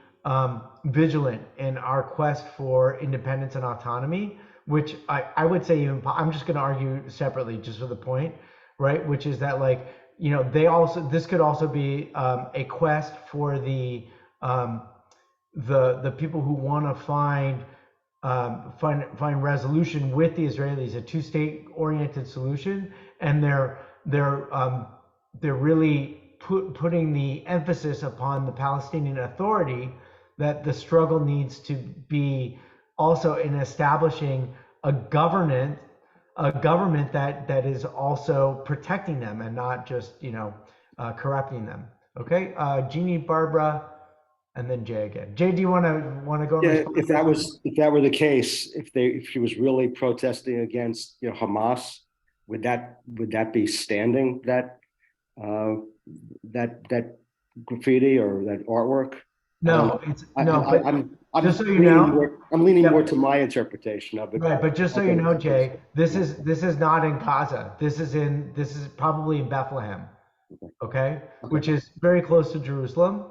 vigilant in our quest for independence and autonomy, which I would say even, I'm just going to argue separately just for the point, right? Which is that like, this could also be a quest for the people who want to find resolution with the Israelis, a two-state oriented solution, and they're really putting the emphasis upon the Palestinian Authority, that the struggle needs to be also in establishing a government that is also protecting them and not just corrupting them. Okay, Jeannie, Barbara, and then Jay again. Jay, do you want to go? Yeah, if that were the case, if she was really protesting against Hamas, would that be standing that graffiti or that artwork? No, it's no. I'm just so you leaning know, more. I'm leaning more to my interpretation of it. right. But just so you know, Jay, this is not in Gaza. This is probably in Bethlehem. Okay, which is very close to Jerusalem.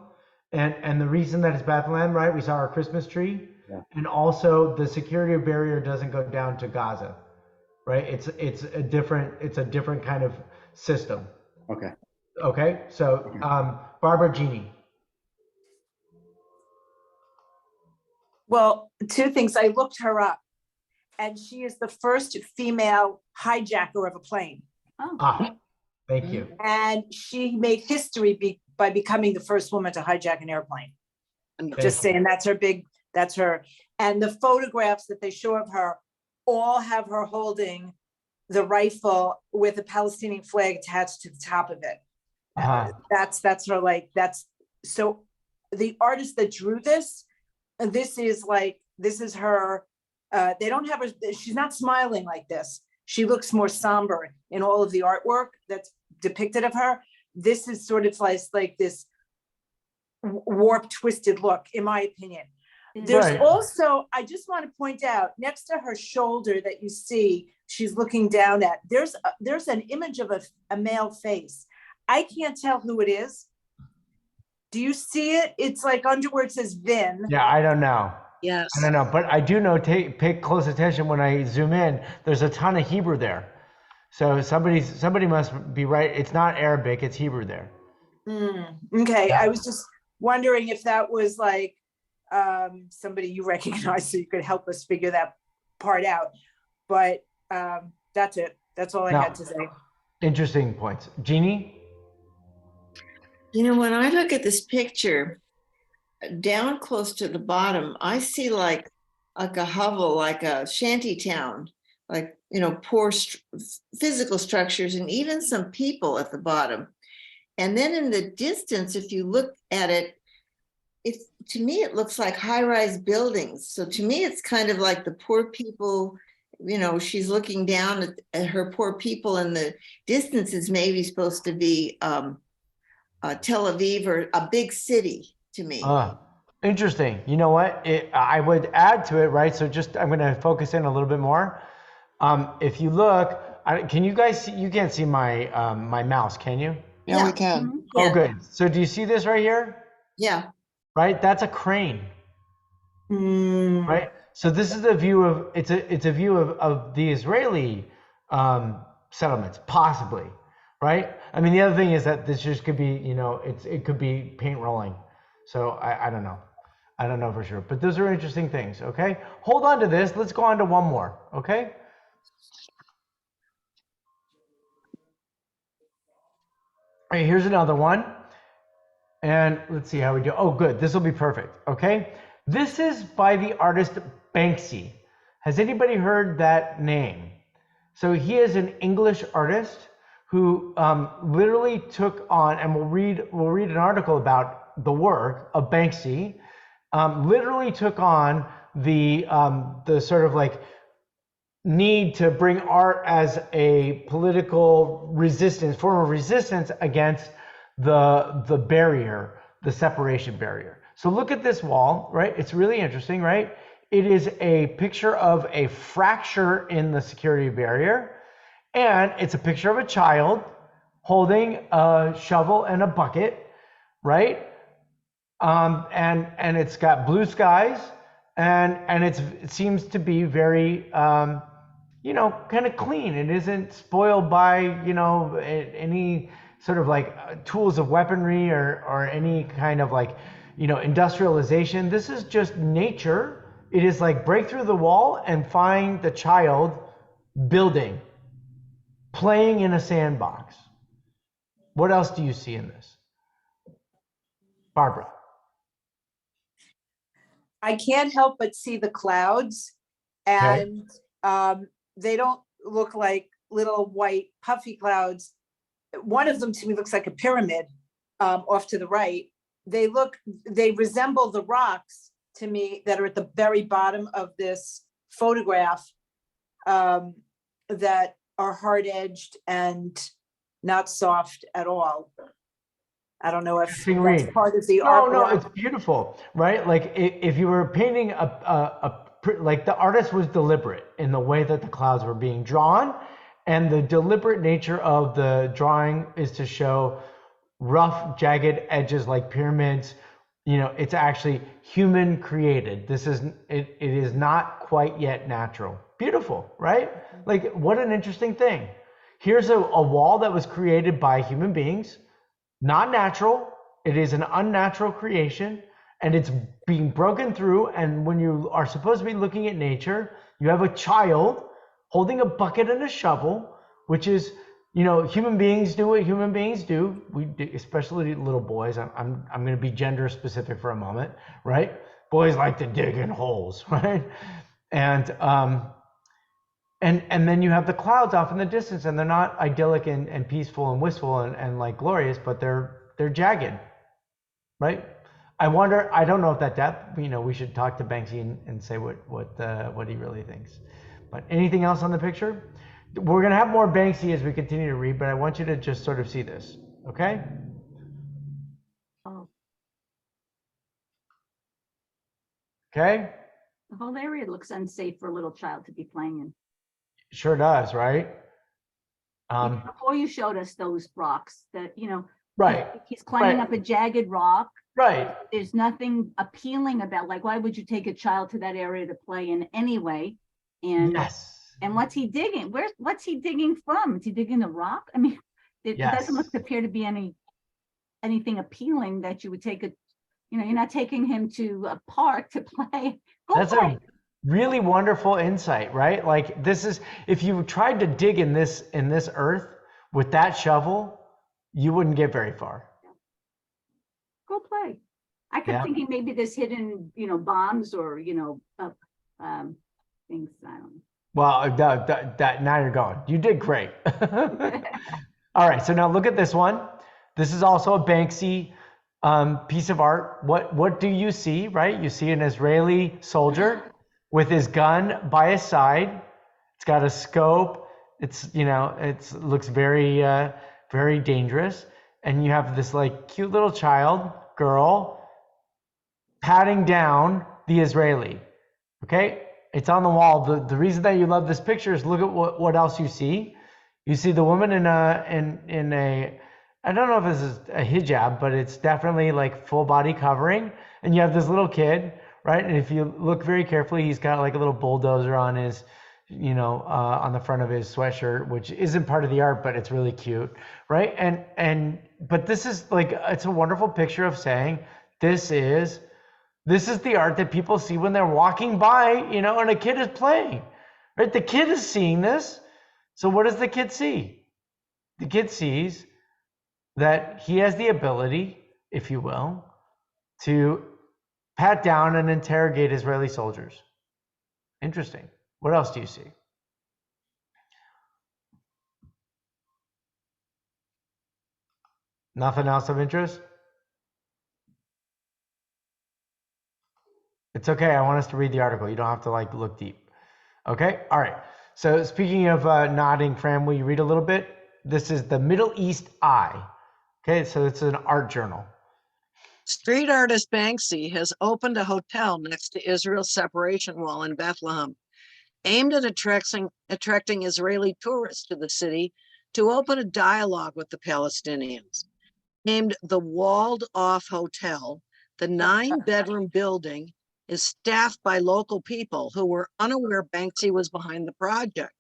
And the reason that it's Bethlehem, right? We saw our Christmas tree, and also the security barrier doesn't go down to Gaza, right? It's a different kind of system. Okay. Okay. So Barbara, Jeannie. Well, two things. I looked her up, and she is the first female hijacker of a plane. Oh, Thank you. And she made history by becoming the first woman to hijack an airplane. I'm just saying that's her. And the photographs that they show of her all have her holding the rifle with a Palestinian flag attached to the top of it. That's her, so the artist that drew this is her, they don't have her, she's not smiling like this. She looks more somber in all of the artwork that's depicted of her. This is sort of like this warped, twisted look, in my opinion. There's also, I just want to point out, next to her shoulder that you see, she's looking down at, there's an image of a male face. I can't tell who it is. Do you see it? It's like under where it says Vin. Yeah, I don't know. Yes. I don't know, but I do know, pay close attention when I zoom in, there's a ton of Hebrew there. So somebody must be right. It's not Arabic, it's Hebrew there. Okay, I was just wondering if that was like somebody you recognize, so you could help us figure that part out. But that's it. That's all I had to say. Interesting points. Jeannie? When I look at this picture, down close to the bottom, I see like a hovel, like a shanty town, like, poor physical structures and even some people at the bottom. And then in the distance, if you look at it, to me, it looks like high-rise buildings. So to me, it's kind of like the poor people, she's looking down at her poor people, and the distance is maybe supposed to be Tel Aviv or a big city to me. Interesting. You know what? I would add to it, right? So I'm going to focus in a little bit more. If you look, can you guys see? You can't see my my mouse, can you? Yeah, we can. Oh, good. So do you see this right here? Yeah. Right? That's a crane. Right? So this is a view of, it's a view of the Israeli settlements, possibly. Right? I mean, the other thing is that this just could be, it could be paint rolling. So I don't know. I don't know for sure. But those are interesting things. Okay? Hold on to this. Let's go on to one more. Okay? All right, here's another one. And let's see how we do. Oh, good. This will be perfect. Okay. This is by the artist Banksy. Has anybody heard that name? So he is an English artist who literally took on, and we'll read an article about the work of Banksy. Literally took on the sort of like need to bring art as a political form of resistance against the barrier, the separation barrier. So look at this wall, right? It's really interesting, right? It is a picture of a fracture in the security barrier, and it's a picture of a child holding a shovel and a bucket, right? And it's got blue skies, and it seems to be very kind of clean. It isn't spoiled by any sort of like tools of weaponry or any kind of like industrialization. This is just nature. It is like break through the wall and find the child building, playing in a sandbox. What else do you see in this, Barbara? I can't help but see the clouds, and they don't look like little white puffy clouds. One of them to me looks like a pyramid off to the right. They resemble the rocks to me that are at the very bottom of this photograph, that are hard-edged and not soft at all. I don't know if that's part of the art. No, it's beautiful, right? Like if you were painting like the artist was deliberate in the way that the clouds were being drawn, and the deliberate nature of the drawing is to show rough, jagged edges like pyramids. It's actually human created. It is not quite yet natural. Beautiful, right? Like what an interesting thing. Here's a wall that was created by human beings. Not natural. It is an unnatural creation, and it's being broken through. And when you are supposed to be looking at nature, you have a child holding a bucket and a shovel, which is, human beings do what human beings do. We do, especially little boys. I'm going to be gender specific for a moment, right? Boys like to dig in holes, right? And then you have the clouds off in the distance, and they're not idyllic and peaceful and wistful and like glorious, but they're jagged, right? I wonder. I don't know if that depth. We should talk to Banksy and say what he really thinks. But anything else on the picture? We're gonna have more Banksy as we continue to read, but I want you to just sort of see this, okay? Oh, Okay. the whole area looks unsafe for a little child to be playing in. Sure does, right? Before you showed us those rocks that, Right. he's climbing Right. up a jagged rock. Right. There's nothing appealing about, like, why would you take a child to that area to play in anyway? And Yes. and what's he digging? What's he digging from? Is he digging a rock? I mean, it doesn't appear to be anything appealing that you would take you're not taking him to a park to play. That's a really wonderful insight, right? Like this is, if you tried to dig in this earth with that shovel, you wouldn't get very far. Go play. I kept thinking maybe there's hidden, bombs or, things. I don't know. Well, that now you're going. You did great. All right, so now look at this one. This is also a Banksy piece of art. What do you see, right? You see an Israeli soldier with his gun by his side. It's got a scope. It's, you know, it looks very, very dangerous. And you have this like cute little child, girl, patting down the Israeli. Okay, it's on the wall. The reason that you love this picture is look at what else you see. You see the woman in a I don't know if this is a hijab, but it's definitely like full body covering. And you have this little kid, right? And if you look very carefully, he's got like a little bulldozer on his, you know, on the front of his sweatshirt, which isn't part of the art, but it's really cute, right? But this is like, it's a wonderful picture of saying this is the art that people see when they're walking by, you know, and a kid is playing, right? The kid is seeing this. So what does the kid see? The kid sees that he has the ability, if you will, to pat down and interrogate Israeli soldiers. Interesting. What else do you see? Nothing else of interest? It's okay. I want us to read the article. You don't have to like look deep. Okay. All right. So speaking of nodding, Fran, will you read a little bit? This is the Middle East Eye. Okay. So it's an art journal. Street artist Banksy has opened a hotel next to Israel's separation wall in Bethlehem, aimed at attracting Israeli tourists to the city to open a dialogue with the Palestinians. Named the Walled Off Hotel, the 9-bedroom building is staffed by local people who were unaware Banksy was behind the project.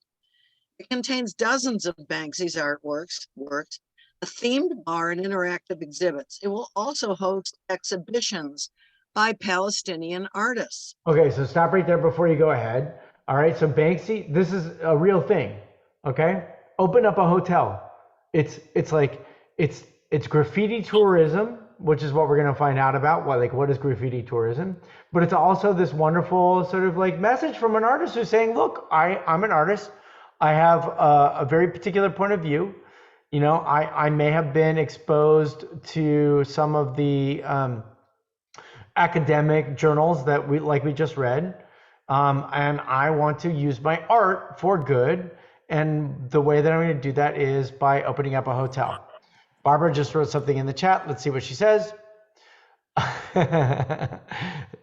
It contains dozens of Banksy's artworks, a themed bar, and interactive exhibits. It will also host exhibitions by Palestinian artists. Okay, so stop right there before you go ahead. All right, so Banksy, this is a real thing. Okay, open up a hotel. It's graffiti tourism, which is what we're going to find out about. What is graffiti tourism? But it's also this wonderful sort of like message from an artist who's saying, look, I'm an artist. I have a very particular point of view. You know, I may have been exposed to some of the academic journals that we just read. And I want to use my art for good. And the way that I'm going to do that is by opening up a hotel. Barbara just wrote something in the chat. Let's see what she says.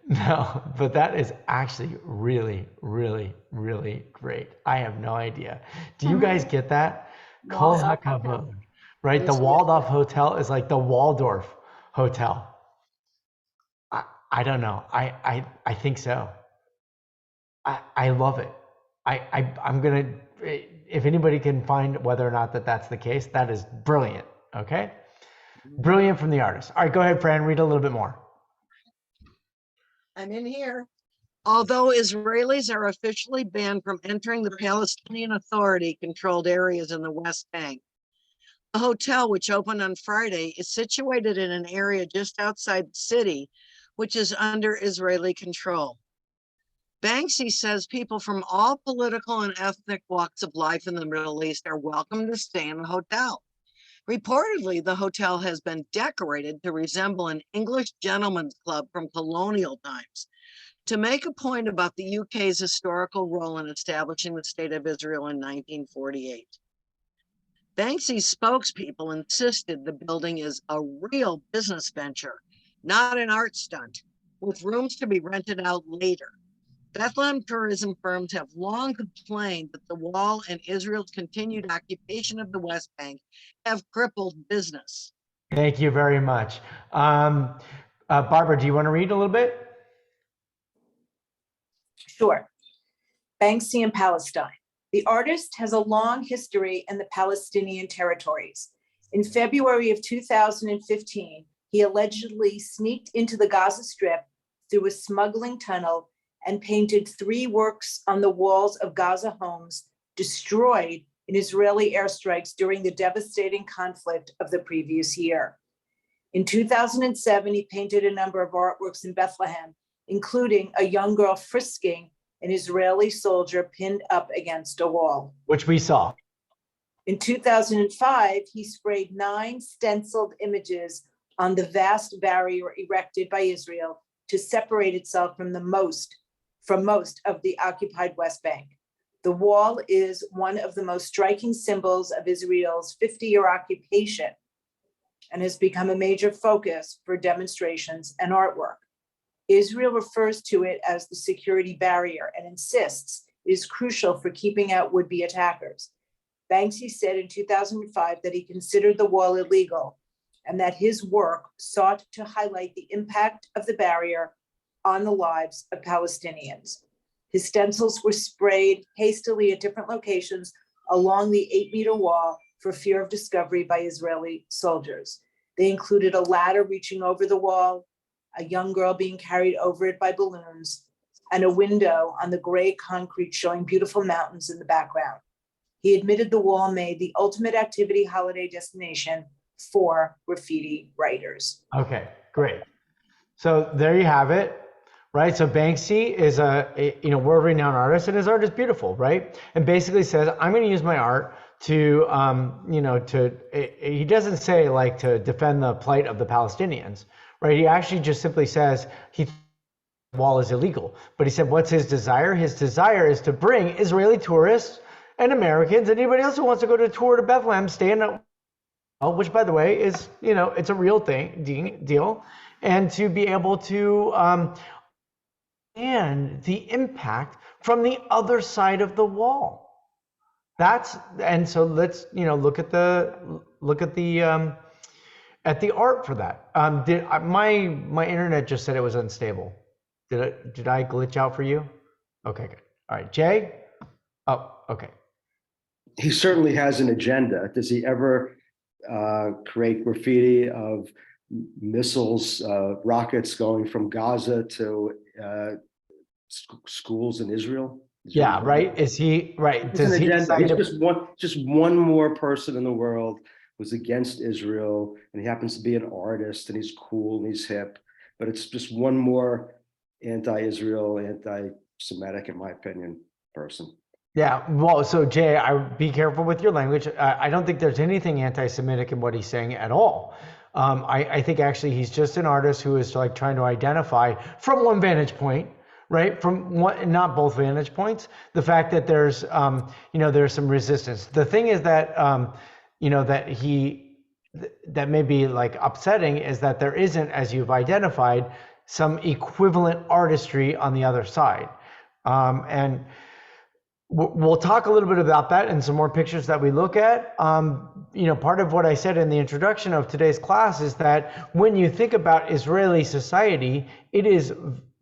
No, but that is actually really, really, really great. I have no idea. Do you guys get that? Kol hakavod, right? The walled off hotel is like the Waldorf hotel. I don't know. I think so. I love it. I'm gonna, if anybody can find whether or not that's the case, that is brilliant. Okay, brilliant from the artist. All right, go ahead, Fran. Read a little bit more. I'm in here. Although Israelis are officially banned from entering the Palestinian Authority-controlled areas in the West Bank, the hotel, which opened on Friday, is situated in an area just outside the city, which is under Israeli control. Banksy says people from all political and ethnic walks of life in the Middle East are welcome to stay in the hotel. Reportedly, the hotel has been decorated to resemble an English gentleman's club from colonial times, to make a point about the UK's historical role in establishing the State of Israel in 1948. Banksy's spokespeople insisted the building is a real business venture, not an art stunt, with rooms to be rented out later. Bethlehem tourism firms have long complained that the wall and Israel's continued occupation of the West Bank have crippled business. Thank you very much. Barbara, do you want to read a little bit? Sure. Banksy in Palestine. The artist has a long history in the Palestinian territories. In February of 2015, he allegedly sneaked into the Gaza Strip through a smuggling tunnel and painted 3 works on the walls of Gaza homes destroyed in Israeli airstrikes during the devastating conflict of the previous year. In 2007, he painted a number of artworks in Bethlehem, including a young girl frisking an Israeli soldier pinned up against a wall. Which we saw. In 2005, he sprayed 9 stenciled images on the vast barrier erected by Israel to separate itself from most of the occupied West Bank. The wall is one of the most striking symbols of Israel's 50-year occupation and has become a major focus for demonstrations and artwork. Israel refers to it as the security barrier and insists it is crucial for keeping out would-be attackers. Banksy said in 2005 that he considered the wall illegal and that his work sought to highlight the impact of the barrier on the lives of Palestinians. His stencils were sprayed hastily at different locations along the 8-meter wall for fear of discovery by Israeli soldiers. They included a ladder reaching over the wall, a young girl being carried over it by balloons, and a window on the gray concrete showing beautiful mountains in the background. He admitted the wall made the ultimate activity holiday destination for graffiti writers. Okay, great. So there you have it, right? So Banksy is a world-renowned artist, and his art is beautiful, right? And basically says, I'm going to use my art to, he doesn't say like to defend the plight of the Palestinians, right? He actually just simply says the wall is illegal. But he said, what's his desire? His desire is to bring Israeli tourists and Americans, and anybody else who wants to go to a tour to Bethlehem, stay in a, which by the way is, it's a real deal, and to be able to and the impact from the other side of the wall. And so let's look at the art for that. My internet just said it was unstable. Did I glitch out for you? Okay, good. All right, Jay. Oh, okay. He certainly has an agenda. Does he ever create graffiti of missiles, rockets going from Gaza to schools in Israel? Yeah, right. Is he right? Does he decide he's just one more person in the world who's against Israel, and he happens to be an artist, and he's cool and he's hip, but it's just one more anti-Israel, anti-Semitic, in my opinion, person. Yeah, well, so Jay, be careful with your language. I don't think there's anything anti-Semitic in what he's saying at all. I think actually he's just an artist who is like trying to identify from one vantage point, right? From one, not both vantage points, the fact that there's, there's some resistance. The thing is that, that may be like upsetting is that there isn't, as you've identified, some equivalent artistry on the other side. And we'll talk a little bit about that and some more pictures that we look at. Part of what I said in the introduction of today's class is that when you think about Israeli society, it is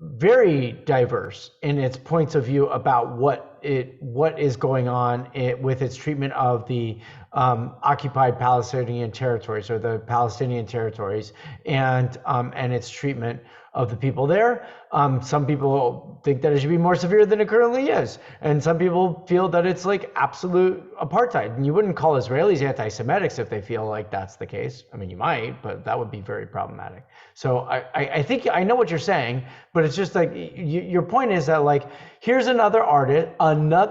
very diverse in its points of view about what is going on with its treatment of the occupied Palestinian territories, or the Palestinian territories, and its treatment of the people there. Some people think that it should be more severe than it currently is. And some people feel that it's like absolute apartheid. And you wouldn't call Israelis anti-Semitics if they feel like that's the case. I mean, you might, but that would be very problematic. So I think I know what you're saying, but it's just like, your point is that like, here's another artist,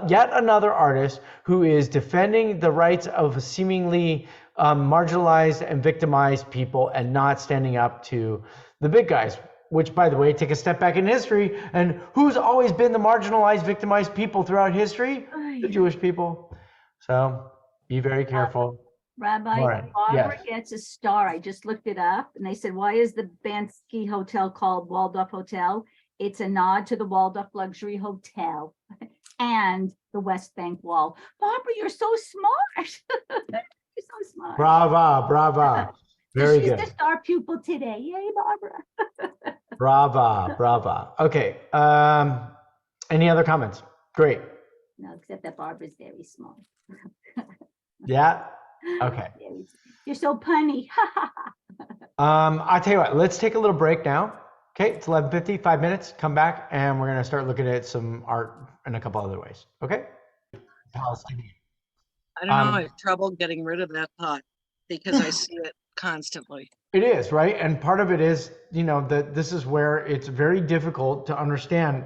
yet another artist who is defending the rights of seemingly marginalized and victimized people and not standing up to the big guys. Which, by the way, take a step back in history, and who's always been the marginalized, victimized people throughout history? The Jewish people. So be very careful. Rabbi, Lauren, Barbara yes. gets a star. I just looked it up, and they said, why is the Bansky Hotel called Waldorf Hotel? It's a nod to the Waldorf Luxury Hotel and the West Bank Wall. Barbara, you're so smart. You're so smart. Brava. Very She's good. the star pupil today. Yay, Barbara. Brava. Okay. Any other comments? Great. No, except that Barbara's very small. Yeah. Okay. You're so punny. I'll tell you what, let's take a little break now. Okay, it's 11:50, 5 minutes. Come back and we're gonna start looking at some art in a couple other ways. Okay? Palestinian. I don't know, I have trouble getting rid of that thought because I see it constantly. It is, right? And part of it is, that this is where it's very difficult to understand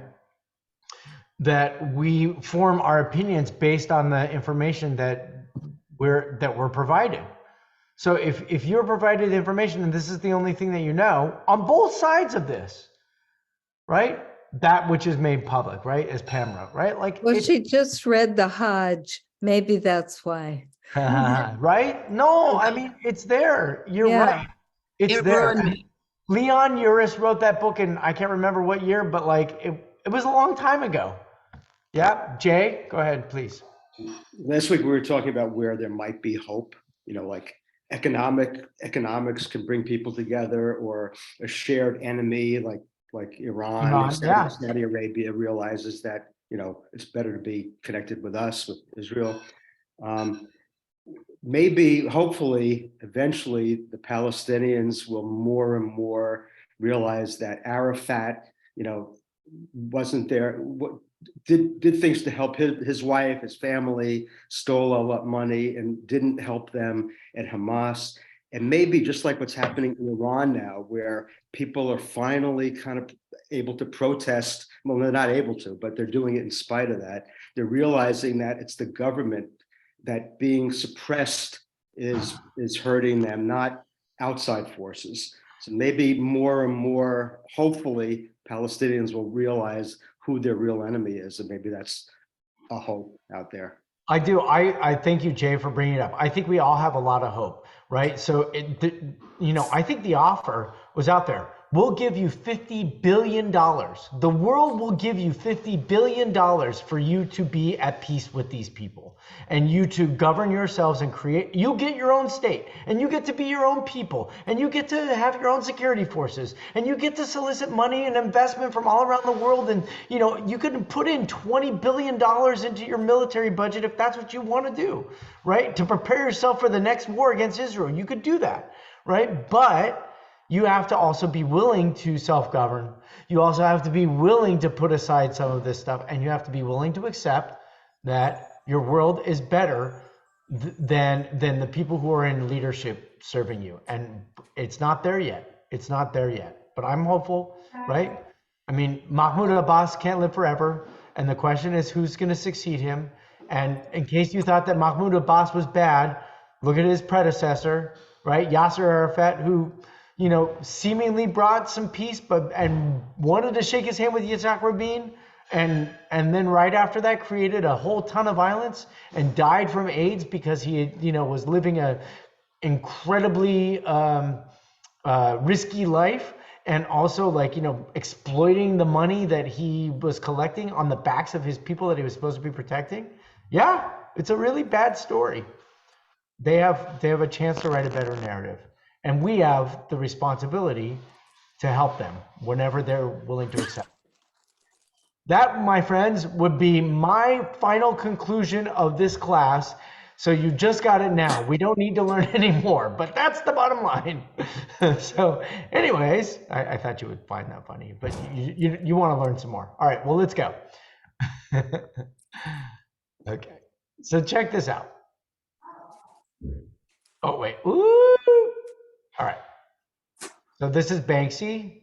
that we form our opinions based on the information we're provided. So if you're provided information and this is the only thing that you know on both sides of this, right? That which is made public, right? As Pam wrote, right? Like, Well, she just read the Hajj. Maybe that's why. right? No, I mean, it's there. You're Yeah. right. It's It there. ruined And me. Leon Uris wrote that book in, I can't remember what year, but like it was a long time ago. Yeah. Jay, go ahead, please. Last week we were talking about where there might be hope, like economics can bring people together, or a shared enemy like Iran, Iran, yeah. Saudi Arabia realizes that, it's better to be connected with us, with Israel. Maybe, hopefully, eventually the Palestinians will more and more realize that Arafat, wasn't there, did things to help his wife, his family, stole all that money and didn't help them at Hamas. And maybe just like what's happening in Iran now, where people are finally kind of able to protest. Well, they're not able to, but they're doing it in spite of that. They're realizing that it's the government that being suppressed is hurting them, not outside forces. So maybe more and more, hopefully, Palestinians will realize who their real enemy is, and maybe that's a hope out there. I do. I thank you, Jay, for bringing it up. I think we all have a lot of hope, right? So, I think the offer was out there. We'll give you $50 billion. The world will give you $50 billion for you to be at peace with these people and you to govern yourselves and create. You get your own state and you get to be your own people and you get to have your own security forces and you get to solicit money and investment from all around the world. And, you can put in $20 billion into your military budget if that's what you want to do, right? To prepare yourself for the next war against Israel. You could do that, right? But you have to also be willing to self-govern. You also have to be willing to put aside some of this stuff, and you have to be willing to accept that your world is better than the people who are in leadership serving you. And it's not there yet. It's not there yet. But I'm hopeful, right? I mean, Mahmoud Abbas can't live forever, and the question is who's going to succeed him. And in case you thought that Mahmoud Abbas was bad, look at his predecessor, right? Yasser Arafat, who seemingly brought some peace, and wanted to shake his hand with Yitzhak Rabin, and then right after that created a whole ton of violence and died from AIDS because he, was living a incredibly risky life, and also exploiting the money that he was collecting on the backs of his people that he was supposed to be protecting. Yeah, it's a really bad story. They have a chance to write a better narrative. And we have the responsibility to help them whenever they're willing to accept. That, my friends, would be my final conclusion of this class. So you just got it now. We don't need to learn anymore, but that's the bottom line. So anyways, I thought you would find that funny, but you want to learn some more. All right, well, let's go. Okay, so check this out. Oh, wait. Ooh. All right. So this is Banksy,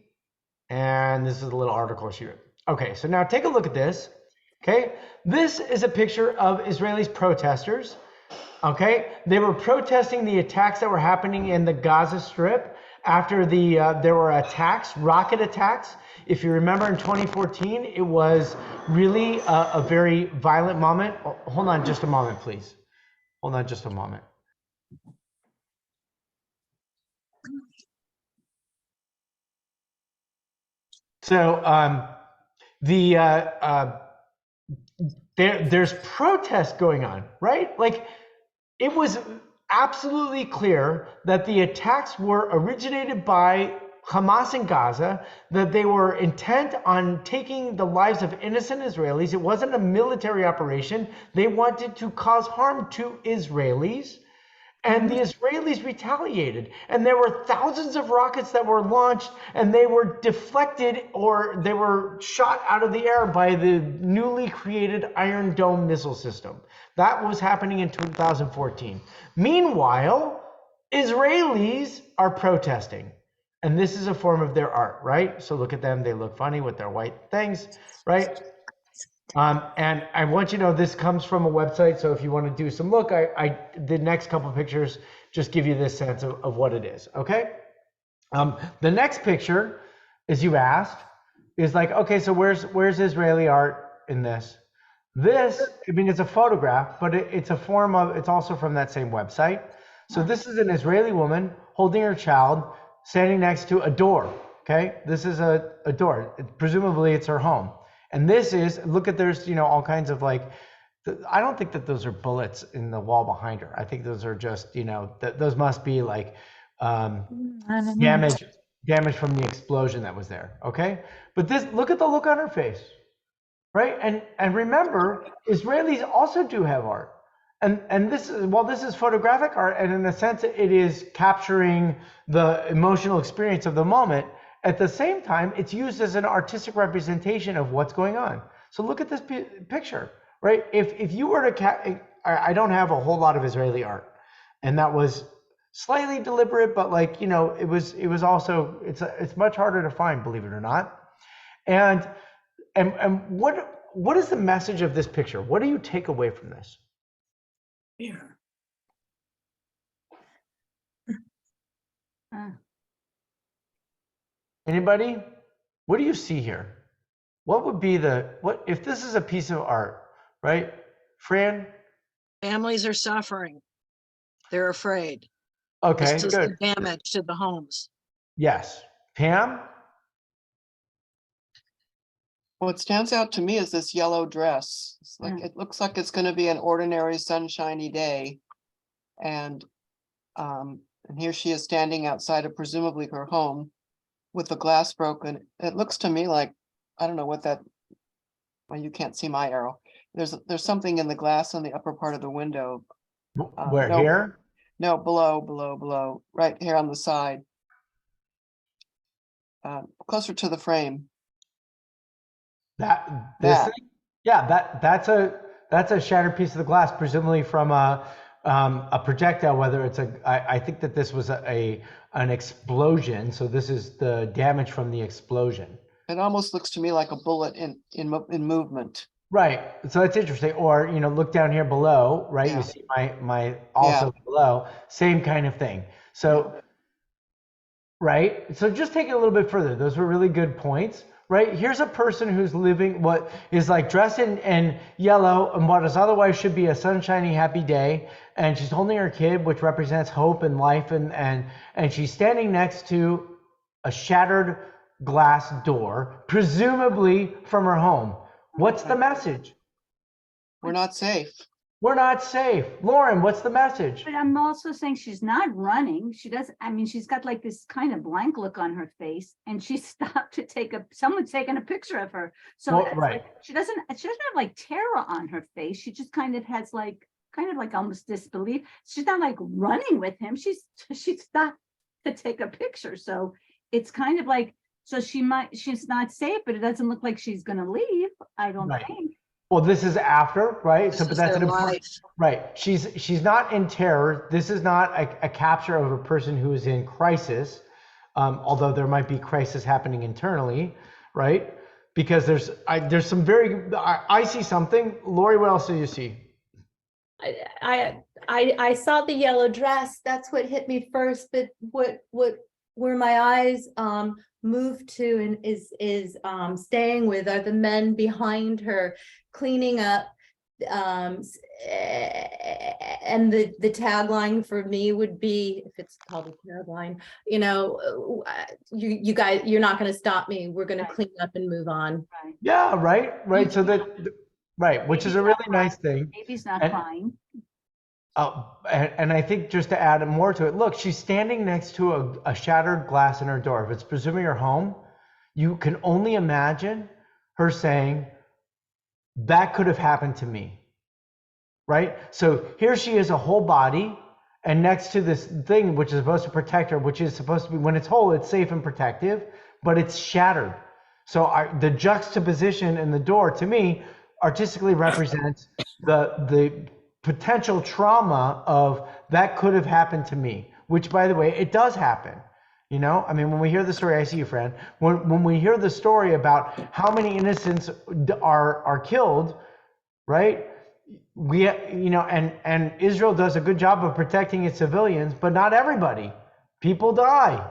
and this is a little article she wrote. Okay, so now take a look at this. Okay, this is a picture of Israeli protesters. Okay, they were protesting the attacks that were happening in the Gaza Strip after there were attacks, rocket attacks. If you remember in 2014, it was really a very violent moment. Oh, hold on just a moment, please. Hold on just a moment. So there's protests going on, right? Like, it was absolutely clear that the attacks were originated by Hamas in Gaza, that they were intent on taking the lives of innocent Israelis. It wasn't a military operation. They wanted to cause harm to Israelis. And the Israelis retaliated, and there were thousands of rockets that were launched, and they were deflected or they were shot out of the air by the newly created Iron Dome missile system. That was happening in 2014. Meanwhile, Israelis are protesting, and this is a form of their art, right? So look at them, they look funny with their white things, right? And I want you to know this comes from a website. So if you want to do some look, the next couple of pictures just give you this sense of what it is. Okay. The next picture, as you asked, is like, okay, so where's Israeli art in this? This, I mean, it's a photograph, but it's a form of, it's also from that same website. So this is an Israeli woman holding her child, standing next to a door. Okay, this is a door. Presumably it's her home. And this is, look at, there's, all kinds of like, I don't think that those are bullets in the wall behind her. I think those are just, those must be like damage from the explosion that was there. Okay, but this, look at the look on her face, right? And remember, Israelis also do have art. And this is, while this is photographic art, and in a sense it is capturing the emotional experience of the moment, at the same time, it's used as an artistic representation of what's going on. So look at this picture, right? If you were to, I don't have a whole lot of Israeli art, and that was slightly deliberate, but like, it was also, it's much harder to find, believe it or not. And what is the message of this picture? What do you take away from this? Here. Anybody? What do you see here? What would be what if this is a piece of art, right? Fran? Families are suffering. They're afraid. Okay, this is good. the damage to the homes. Yes. Pam? What stands out to me is this yellow dress. It's like, it looks like it's going to be an ordinary sunshiny day. And here she is standing outside of presumably her home with the glass broken. It looks to me like, I don't know what that, well, you can't see my arrow. There's something in the glass on the upper part of the window. Where, no, here? No, below, right here on the side. Closer to the frame. This thing? Yeah, that's a shattered piece of the glass, presumably from a projectile, whether it's I think that this was an explosion. So this is the damage from the explosion. It almost looks to me like a bullet in movement. Right. So that's interesting. Or, look down here below, right? Yeah. You see my also below, same kind of thing. So, right. So just take it a little bit further. Those were really good points, right? Here's a person who's living what is like dressed in yellow and what is otherwise should be a sunshiny, happy day. And she's holding her kid, which represents hope and life. And she's standing next to a shattered glass door, presumably from her home. What's the message? We're not safe. We're not safe. Lauren, what's the message? But I'm also saying she's not running. She doesn't, I mean, she's got like this kind of blank look on her face, and she stopped to someone's taking a picture of her. So Well, right. like, she doesn't have like terror on her face. She just kind of has like almost disbelief. She's not like running with him. She stopped to take a picture. So it's kind of like, so she's not safe, but it doesn't look like she's going to leave. I don't Right. think. Well, this is after, right? This So, but is that's their an important, life. right? She's not in terror. This is not a capture of a person who is in crisis, although there might be crisis happening internally, right? Because there's some I see something. Lori, what else do you see? I saw the yellow dress. That's what hit me first. But where my eyes moved to and is staying with are the men behind her cleaning up. And the tagline for me would be, if it's called a tagline, you guys, you're not going to stop me. We're going to clean up and move on. Right. Yeah, right. So right, which is a really nice thing. Baby's not And- crying. And I think just to add more to it, look, she's standing next to a shattered glass in her door. If it's presuming her home, you can only imagine her saying, that could have happened to me, right? So here she is, a whole body, and next to this thing, which is supposed to protect her, which is supposed to be, when it's whole, it's safe and protective, but it's shattered. So the juxtaposition in the door, to me, artistically represents the potential trauma of that could have happened to me, which, by the way, it does happen. You know, I mean, when we hear the story, I see you, Fran. When we hear the story about how many innocents are killed, right? We, you know, and Israel does a good job of protecting its civilians, but not everybody. People die.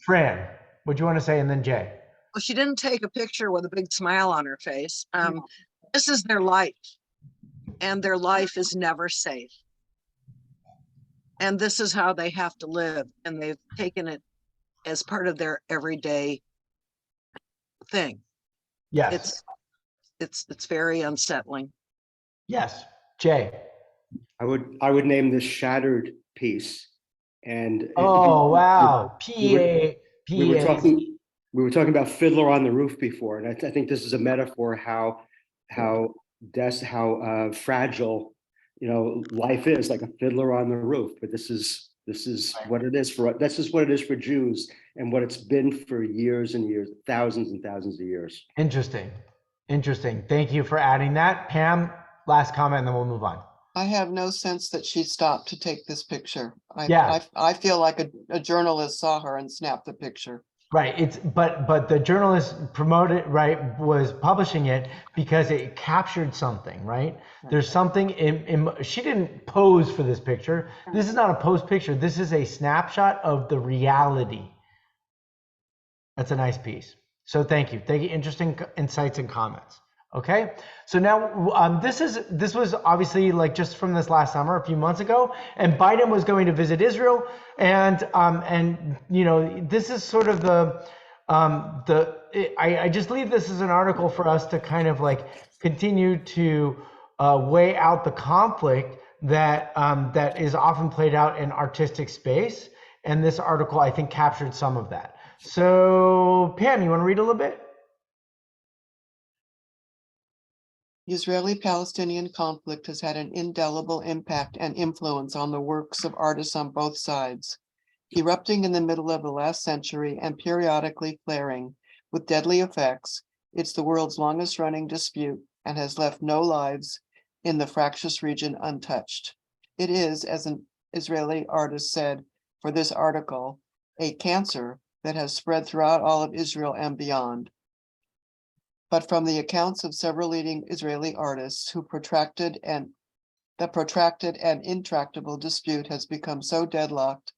Fran, what do you want to say? And then Jay. Well, she didn't take a picture with a big smile on her face. This is their life, and their life is never safe. And this is how they have to live, and they've taken it as part of their everyday thing. Yes. It's very unsettling. Yes. Jay. I would name this Shattered Piece. And Oh, wow. we were PA. talking about Fiddler on the Roof before, and I think this is a metaphor how fragile, you know, life is, like a fiddler on the roof. But this is what it is for Jews, and what it's been for years and years, thousands and thousands of years. Interesting. Thank you for adding that. Pam, last comment, and then we'll move on. I have no sense that she stopped to take this picture. Yeah. I feel like a journalist saw her and snapped the picture. Right. But the journalist promoted, right, was publishing it because it captured something, right? There's something she didn't pose for this picture. This is not a pose picture. This is a snapshot of the reality. That's a nice piece. So thank you. Interesting insights and comments. Okay. So now this was obviously like just from this last summer, a few months ago, and Biden was going to visit Israel, and you know, this is sort of I just leave this as an article for us to kind of like continue to weigh out the conflict that that is often played out in artistic space, and this article I think captured some of that. So Pam, you want to read a little bit? The Israeli-Palestinian conflict has had an indelible impact and influence on the works of artists on both sides. Erupting in the middle of the last century and periodically flaring with deadly effects, it's the world's longest-running dispute and has left no lives in the fractious region untouched. It is, as an Israeli artist said for this article, a cancer that has spread throughout all of Israel and beyond. But from the accounts of several leading Israeli artists the protracted and intractable dispute has become so deadlocked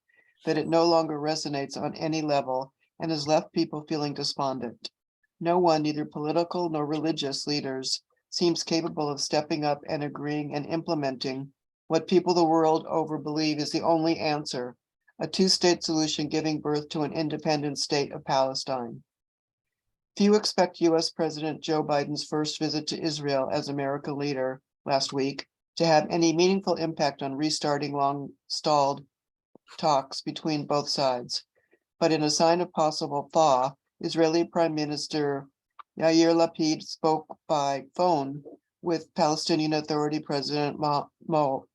that it no longer resonates on any level and has left people feeling despondent. No one, neither political nor religious leaders, seems capable of stepping up and agreeing and implementing what people the world over believe is the only answer, a two-state solution giving birth to an independent state of Palestine. Few expect US President Joe Biden's first visit to Israel as America leader last week to have any meaningful impact on restarting long-stalled talks between both sides. But in a sign of possible thaw, Israeli Prime Minister Yair Lapid spoke by phone with Palestinian Authority President Mahmoud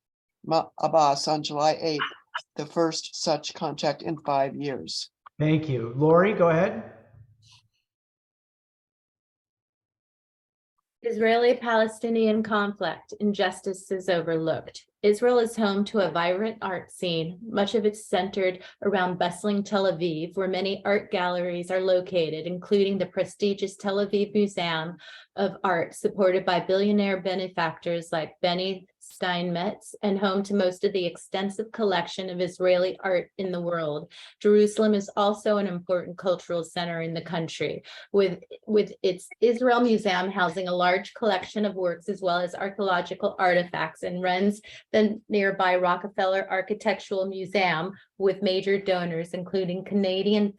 Abbas on July 8th, the first such contact in 5 years. Thank you. Lori, go ahead. Israeli-Palestinian conflict, injustices overlooked. Israel is home to a vibrant art scene, much of it centered around bustling Tel Aviv, where many art galleries are located, including the prestigious Tel Aviv Museum of Art, supported by billionaire benefactors like Benny Steinmetz, and home to most of the extensive collection of Israeli art in the world. Jerusalem is also an important cultural center in the country, with its Israel Museum housing a large collection of works as well as archaeological artifacts, and runs the nearby Rockefeller Architectural Museum with major donors, including Canadian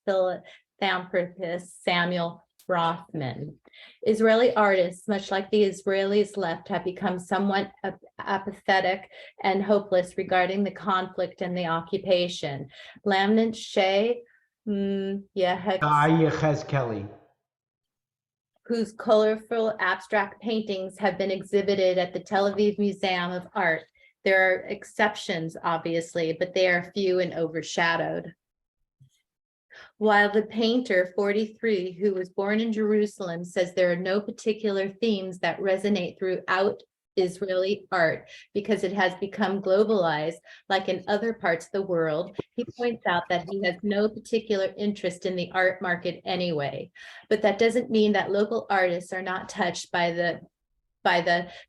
philanthropist Samuel Rothman. Israeli artists, much like the Israelis left, have become somewhat apathetic and hopeless regarding the conflict and the occupation. Lamnant Shea Yehezkeli, whose colorful abstract paintings have been exhibited at the Tel Aviv Museum of Art. There are exceptions, obviously, but they are few and overshadowed. While the painter, 43, who was born in Jerusalem, says there are no particular themes that resonate throughout Israeli art because it has become globalized, like in other parts of the world, He points out that he has no particular interest in the art market anyway, but that doesn't mean that local artists are not touched by the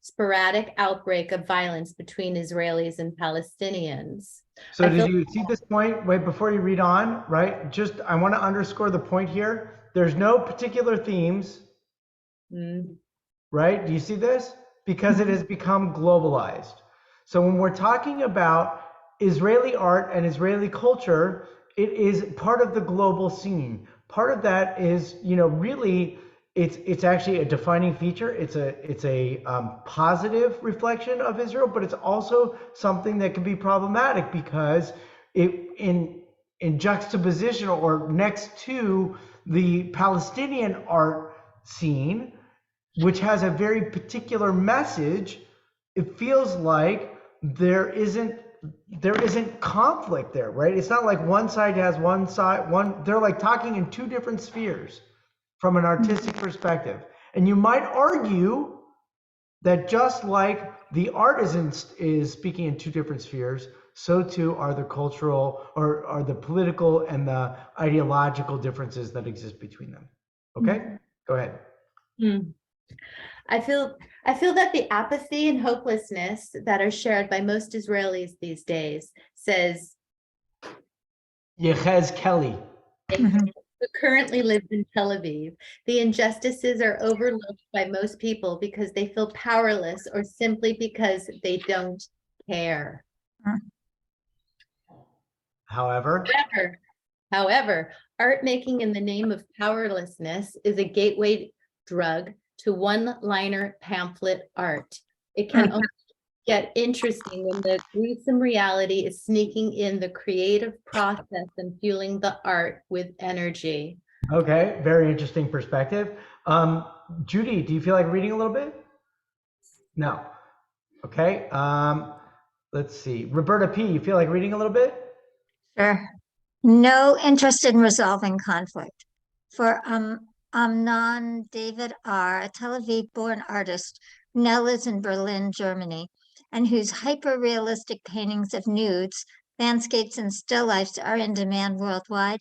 sporadic outbreak of violence between Israelis and Palestinians. So I did feel- you see this point? Wait, before you read on, right? Just, I want to underscore the point here. There's no particular themes, Mm, right? Do you see this? Because it has become globalized. So when we're talking about Israeli art and Israeli culture, it is part of the global scene. Part of that is, really, it's actually a defining feature. It's a positive reflection of Israel, but it's also something that can be problematic because in juxtaposition or next to the Palestinian art scene, which has a very particular message, it feels like there isn't conflict there, right? It's not like one side has they're like talking in two different spheres from an artistic perspective. And you might argue that just like the art is speaking in two different spheres, so too are the cultural or are the political and the ideological differences that exist between them. Okay, go ahead. mm. I feel that the apathy and hopelessness that are shared by most Israelis these days, says Yechez Kelly. who currently lives in Tel Aviv, the injustices are overlooked by most people because they feel powerless or simply because they don't care. However, art making in the name of powerlessness is a gateway drug to one-liner pamphlet art. It can only get interesting when the gruesome reality is sneaking in the creative process and fueling the art with energy. okay, very interesting perspective. Judy, do you feel like reading a little bit? No. Okay. Let's see. Roberta P, you feel like reading a little bit? Sure. No interest in resolving conflict. For Amnon David R., a Tel Aviv-born artist who now lives in Berlin, Germany, and whose hyper-realistic paintings of nudes, landscapes, and still lifes are in demand worldwide,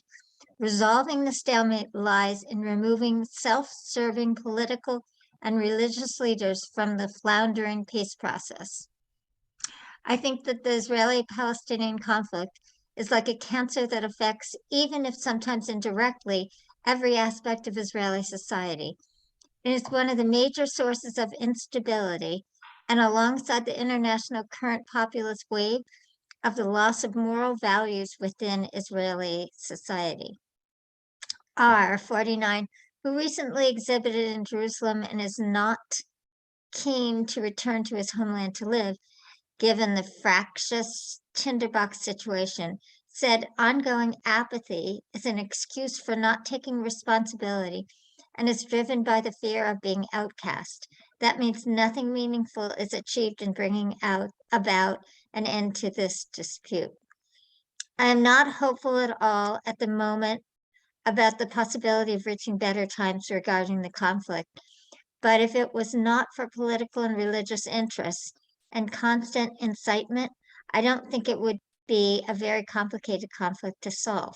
resolving the stalemate lies in removing self-serving political and religious leaders from the floundering peace process. I think that the Israeli-Palestinian conflict is like a cancer that affects, even if sometimes indirectly, every aspect of Israeli society. It is one of the major sources of instability, and alongside the international current populist wave of the loss of moral values within Israeli society. R, 49, who recently exhibited in Jerusalem and is not keen to return to his homeland to live, given the fractious tinderbox situation, said ongoing apathy is an excuse for not taking responsibility and is driven by the fear of being outcast. That means nothing meaningful is achieved in bringing about an end to this dispute. I am not hopeful at all at the moment about the possibility of reaching better times regarding the conflict, but if it was not for political and religious interests and constant incitement, I don't think it would be a very complicated conflict to solve.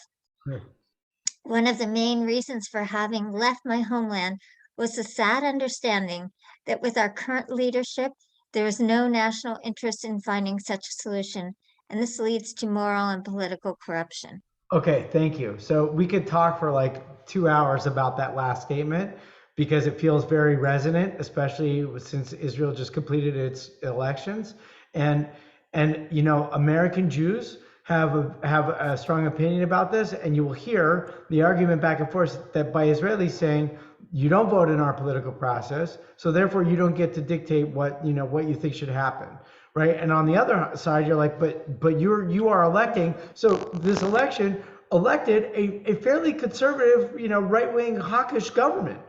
One of the main reasons for having left my homeland was the sad understanding that with our current leadership, there is no national interest in finding such a solution, and this leads to moral and political corruption. Okay, thank you. So we could talk for like 2 hours about that last statement because it feels very resonant, especially since Israel just completed its elections. And American Jews have a strong opinion about this, and you will hear the argument back and forth that by Israelis saying, you don't vote in our political process, so therefore you don't get to dictate what you think should happen. Right. And on the other side, you're like, but you are electing. So this election elected a fairly conservative, right-wing hawkish government,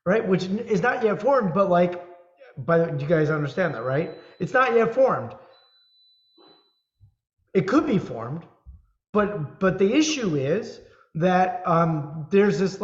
right? Which is not yet formed, but you guys understand that, right? It's not yet formed. It could be formed, but the issue is that there's this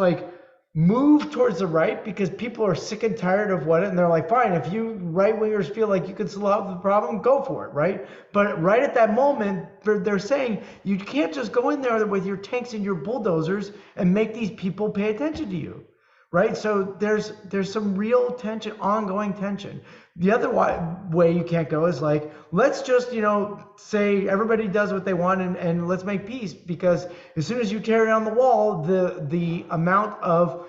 move towards the right because people are sick and tired of what, and they're like, fine, if you right wingers feel like you can solve the problem, go for it, right? But right at that moment, they're saying you can't just go in there with your tanks and your bulldozers and make these people pay attention to you, right? So there's some real tension, ongoing tension. The other way you can't go is like, let's just, say everybody does what they want and let's make peace, because as soon as you tear down the wall, the amount of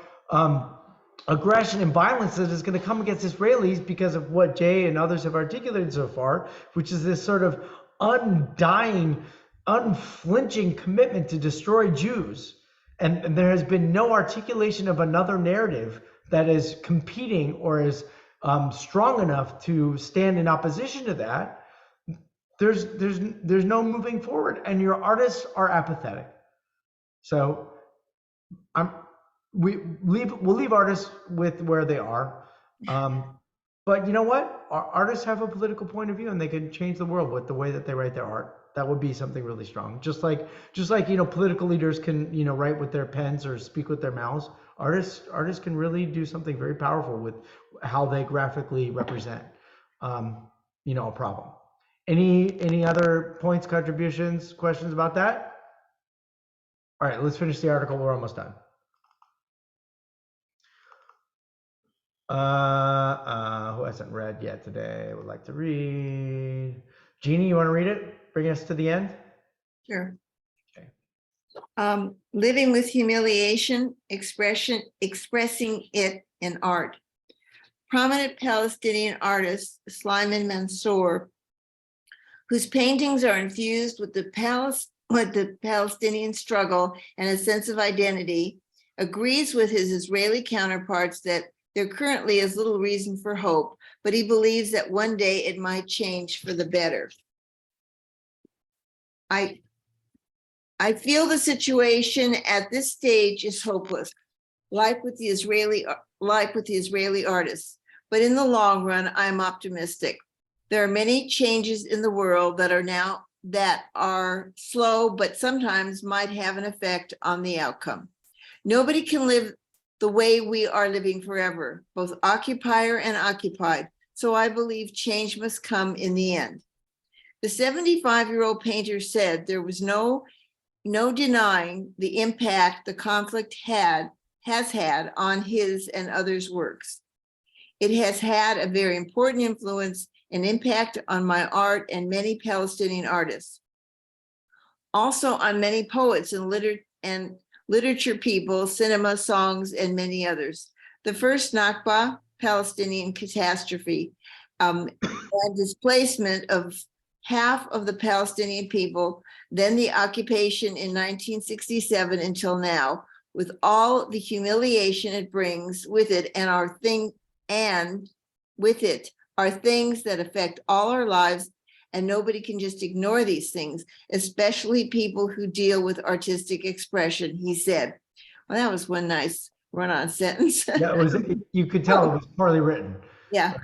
aggression and violence that is going to come against Israelis because of what Jay and others have articulated so far, which is this sort of undying, unflinching commitment to destroy Jews. And there has been no articulation of another narrative that is competing or is strong enough to stand in opposition to that. There's no moving forward, and your artists are apathetic. So we'll leave artists with where they are. But you know what? Our artists have a political point of view, and they can change the world with the way that they write their art. That would be something really strong. Just like political leaders can write with their pens or speak with their mouths. Artists can really do something very powerful with how they graphically represent a problem. Any other points, contributions, questions about that? All right, let's finish the article. We're almost done. Who hasn't read yet today? Would like to read. Jeannie, you want to read it? Bring us to the end. Sure. Okay. Living with humiliation, expressing it in art. Prominent Palestinian artist Slimane Mansour, whose paintings are infused with the Palestinian struggle and a sense of identity, agrees with his Israeli counterparts that there currently is little reason for hope, but he believes that one day it might change for the better. I feel the situation at this stage is hopeless, like with the Israeli artists. But in the long run, I'm optimistic. There are many changes in the world that are slow, but sometimes might have an effect on the outcome. Nobody can live the way we are living forever, both occupier and occupied. So I believe change must come in the end. The 75-year-old painter said there was no denying the impact the conflict has had on his and others' works. It has had a very important influence and impact on my art and many Palestinian artists. Also on many poets and literature people, cinema, songs, and many others. The first Nakba, Palestinian catastrophe, and displacement of half of the Palestinian people, then the occupation in 1967 until now, with all the humiliation it brings with it, with it are things that affect all our lives, and nobody can just ignore these things, especially people who deal with artistic expression, he said. Well, that was one nice run-on sentence. Yeah, you could tell it was poorly written. Yeah.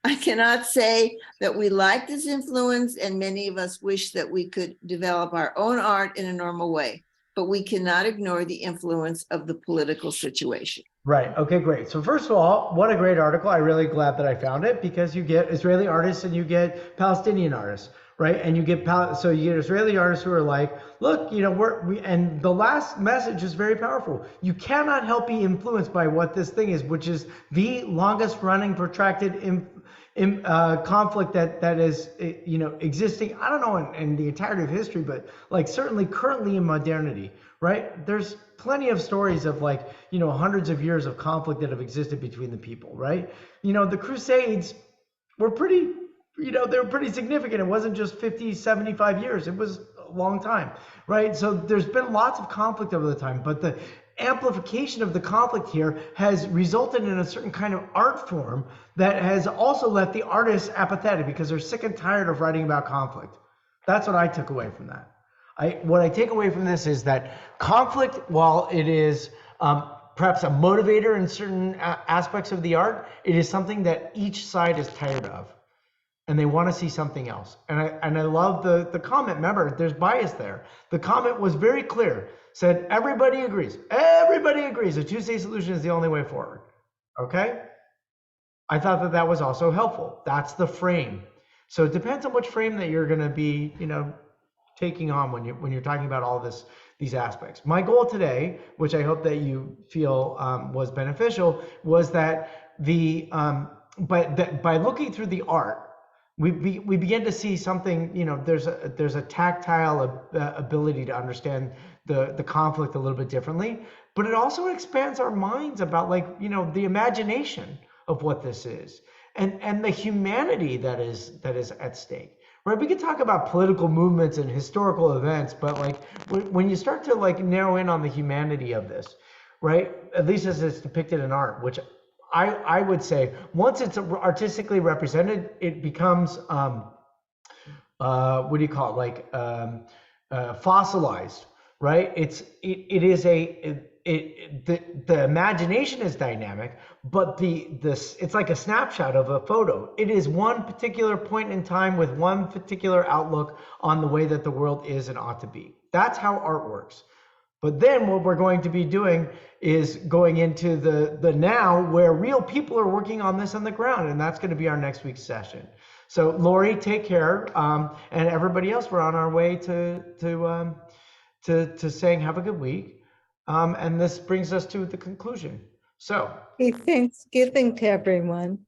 I cannot say that we like this influence, and many of us wish that we could develop our own art in a normal way, but we cannot ignore the influence of the political situation. Right. Okay, great. So first of all, what a great article. I'm really glad that I found it, because you get Israeli artists and you get Palestinian artists, right? And you get Israeli artists who are like, look, and the last message is very powerful. You cannot help be influenced by what this thing is, which is the longest running protracted conflict that is, existing, I don't know, in the entirety of history, but like certainly currently in modernity, right? There's plenty of stories of hundreds of years of conflict that have existed between the people, right? The Crusades were pretty, they were pretty significant. It wasn't just 50, 75 years. It was a long time, right? So there's been lots of conflict over the time, but the amplification of the conflict here has resulted in a certain kind of art form that has also left the artists apathetic because they're sick and tired of writing about conflict. That's what I took away from that. What I take away from this is that conflict, while it is perhaps a motivator in certain aspects of the art, it is something that each side is tired of. and they want to see something else. And I love the comment. Remember, there's bias there. The comment was very clear, said everybody agrees. Everybody agrees a two-state solution is the only way forward. Okay? I thought that that was also helpful. That's the frame. So it depends on which frame that you're going to be, taking on when you're talking about all these aspects. My goal today, which I hope that you feel was beneficial, was that by looking through the art, we begin to see something. There's a tactile ability to understand the conflict a little bit differently, but it also expands our minds about the imagination of what this is and the humanity that is at stake. Right, we could talk about political movements and historical events, but when you start to narrow in on the humanity of this, right? At least as it's depicted in art, which I would say once it's artistically represented, it becomes what do you call it? Fossilized, right? The imagination is dynamic, but it's like a snapshot of a photo. It is one particular point in time with one particular outlook on the way that the world is and ought to be. That's how art works. But then what we're going to be doing is going into the now, where real people are working on this on the ground, and that's going to be our next week's session. So Lori, take care, and everybody else, we're on our way to saying have a good week. And this brings us to the conclusion. So Happy Thanksgiving to everyone.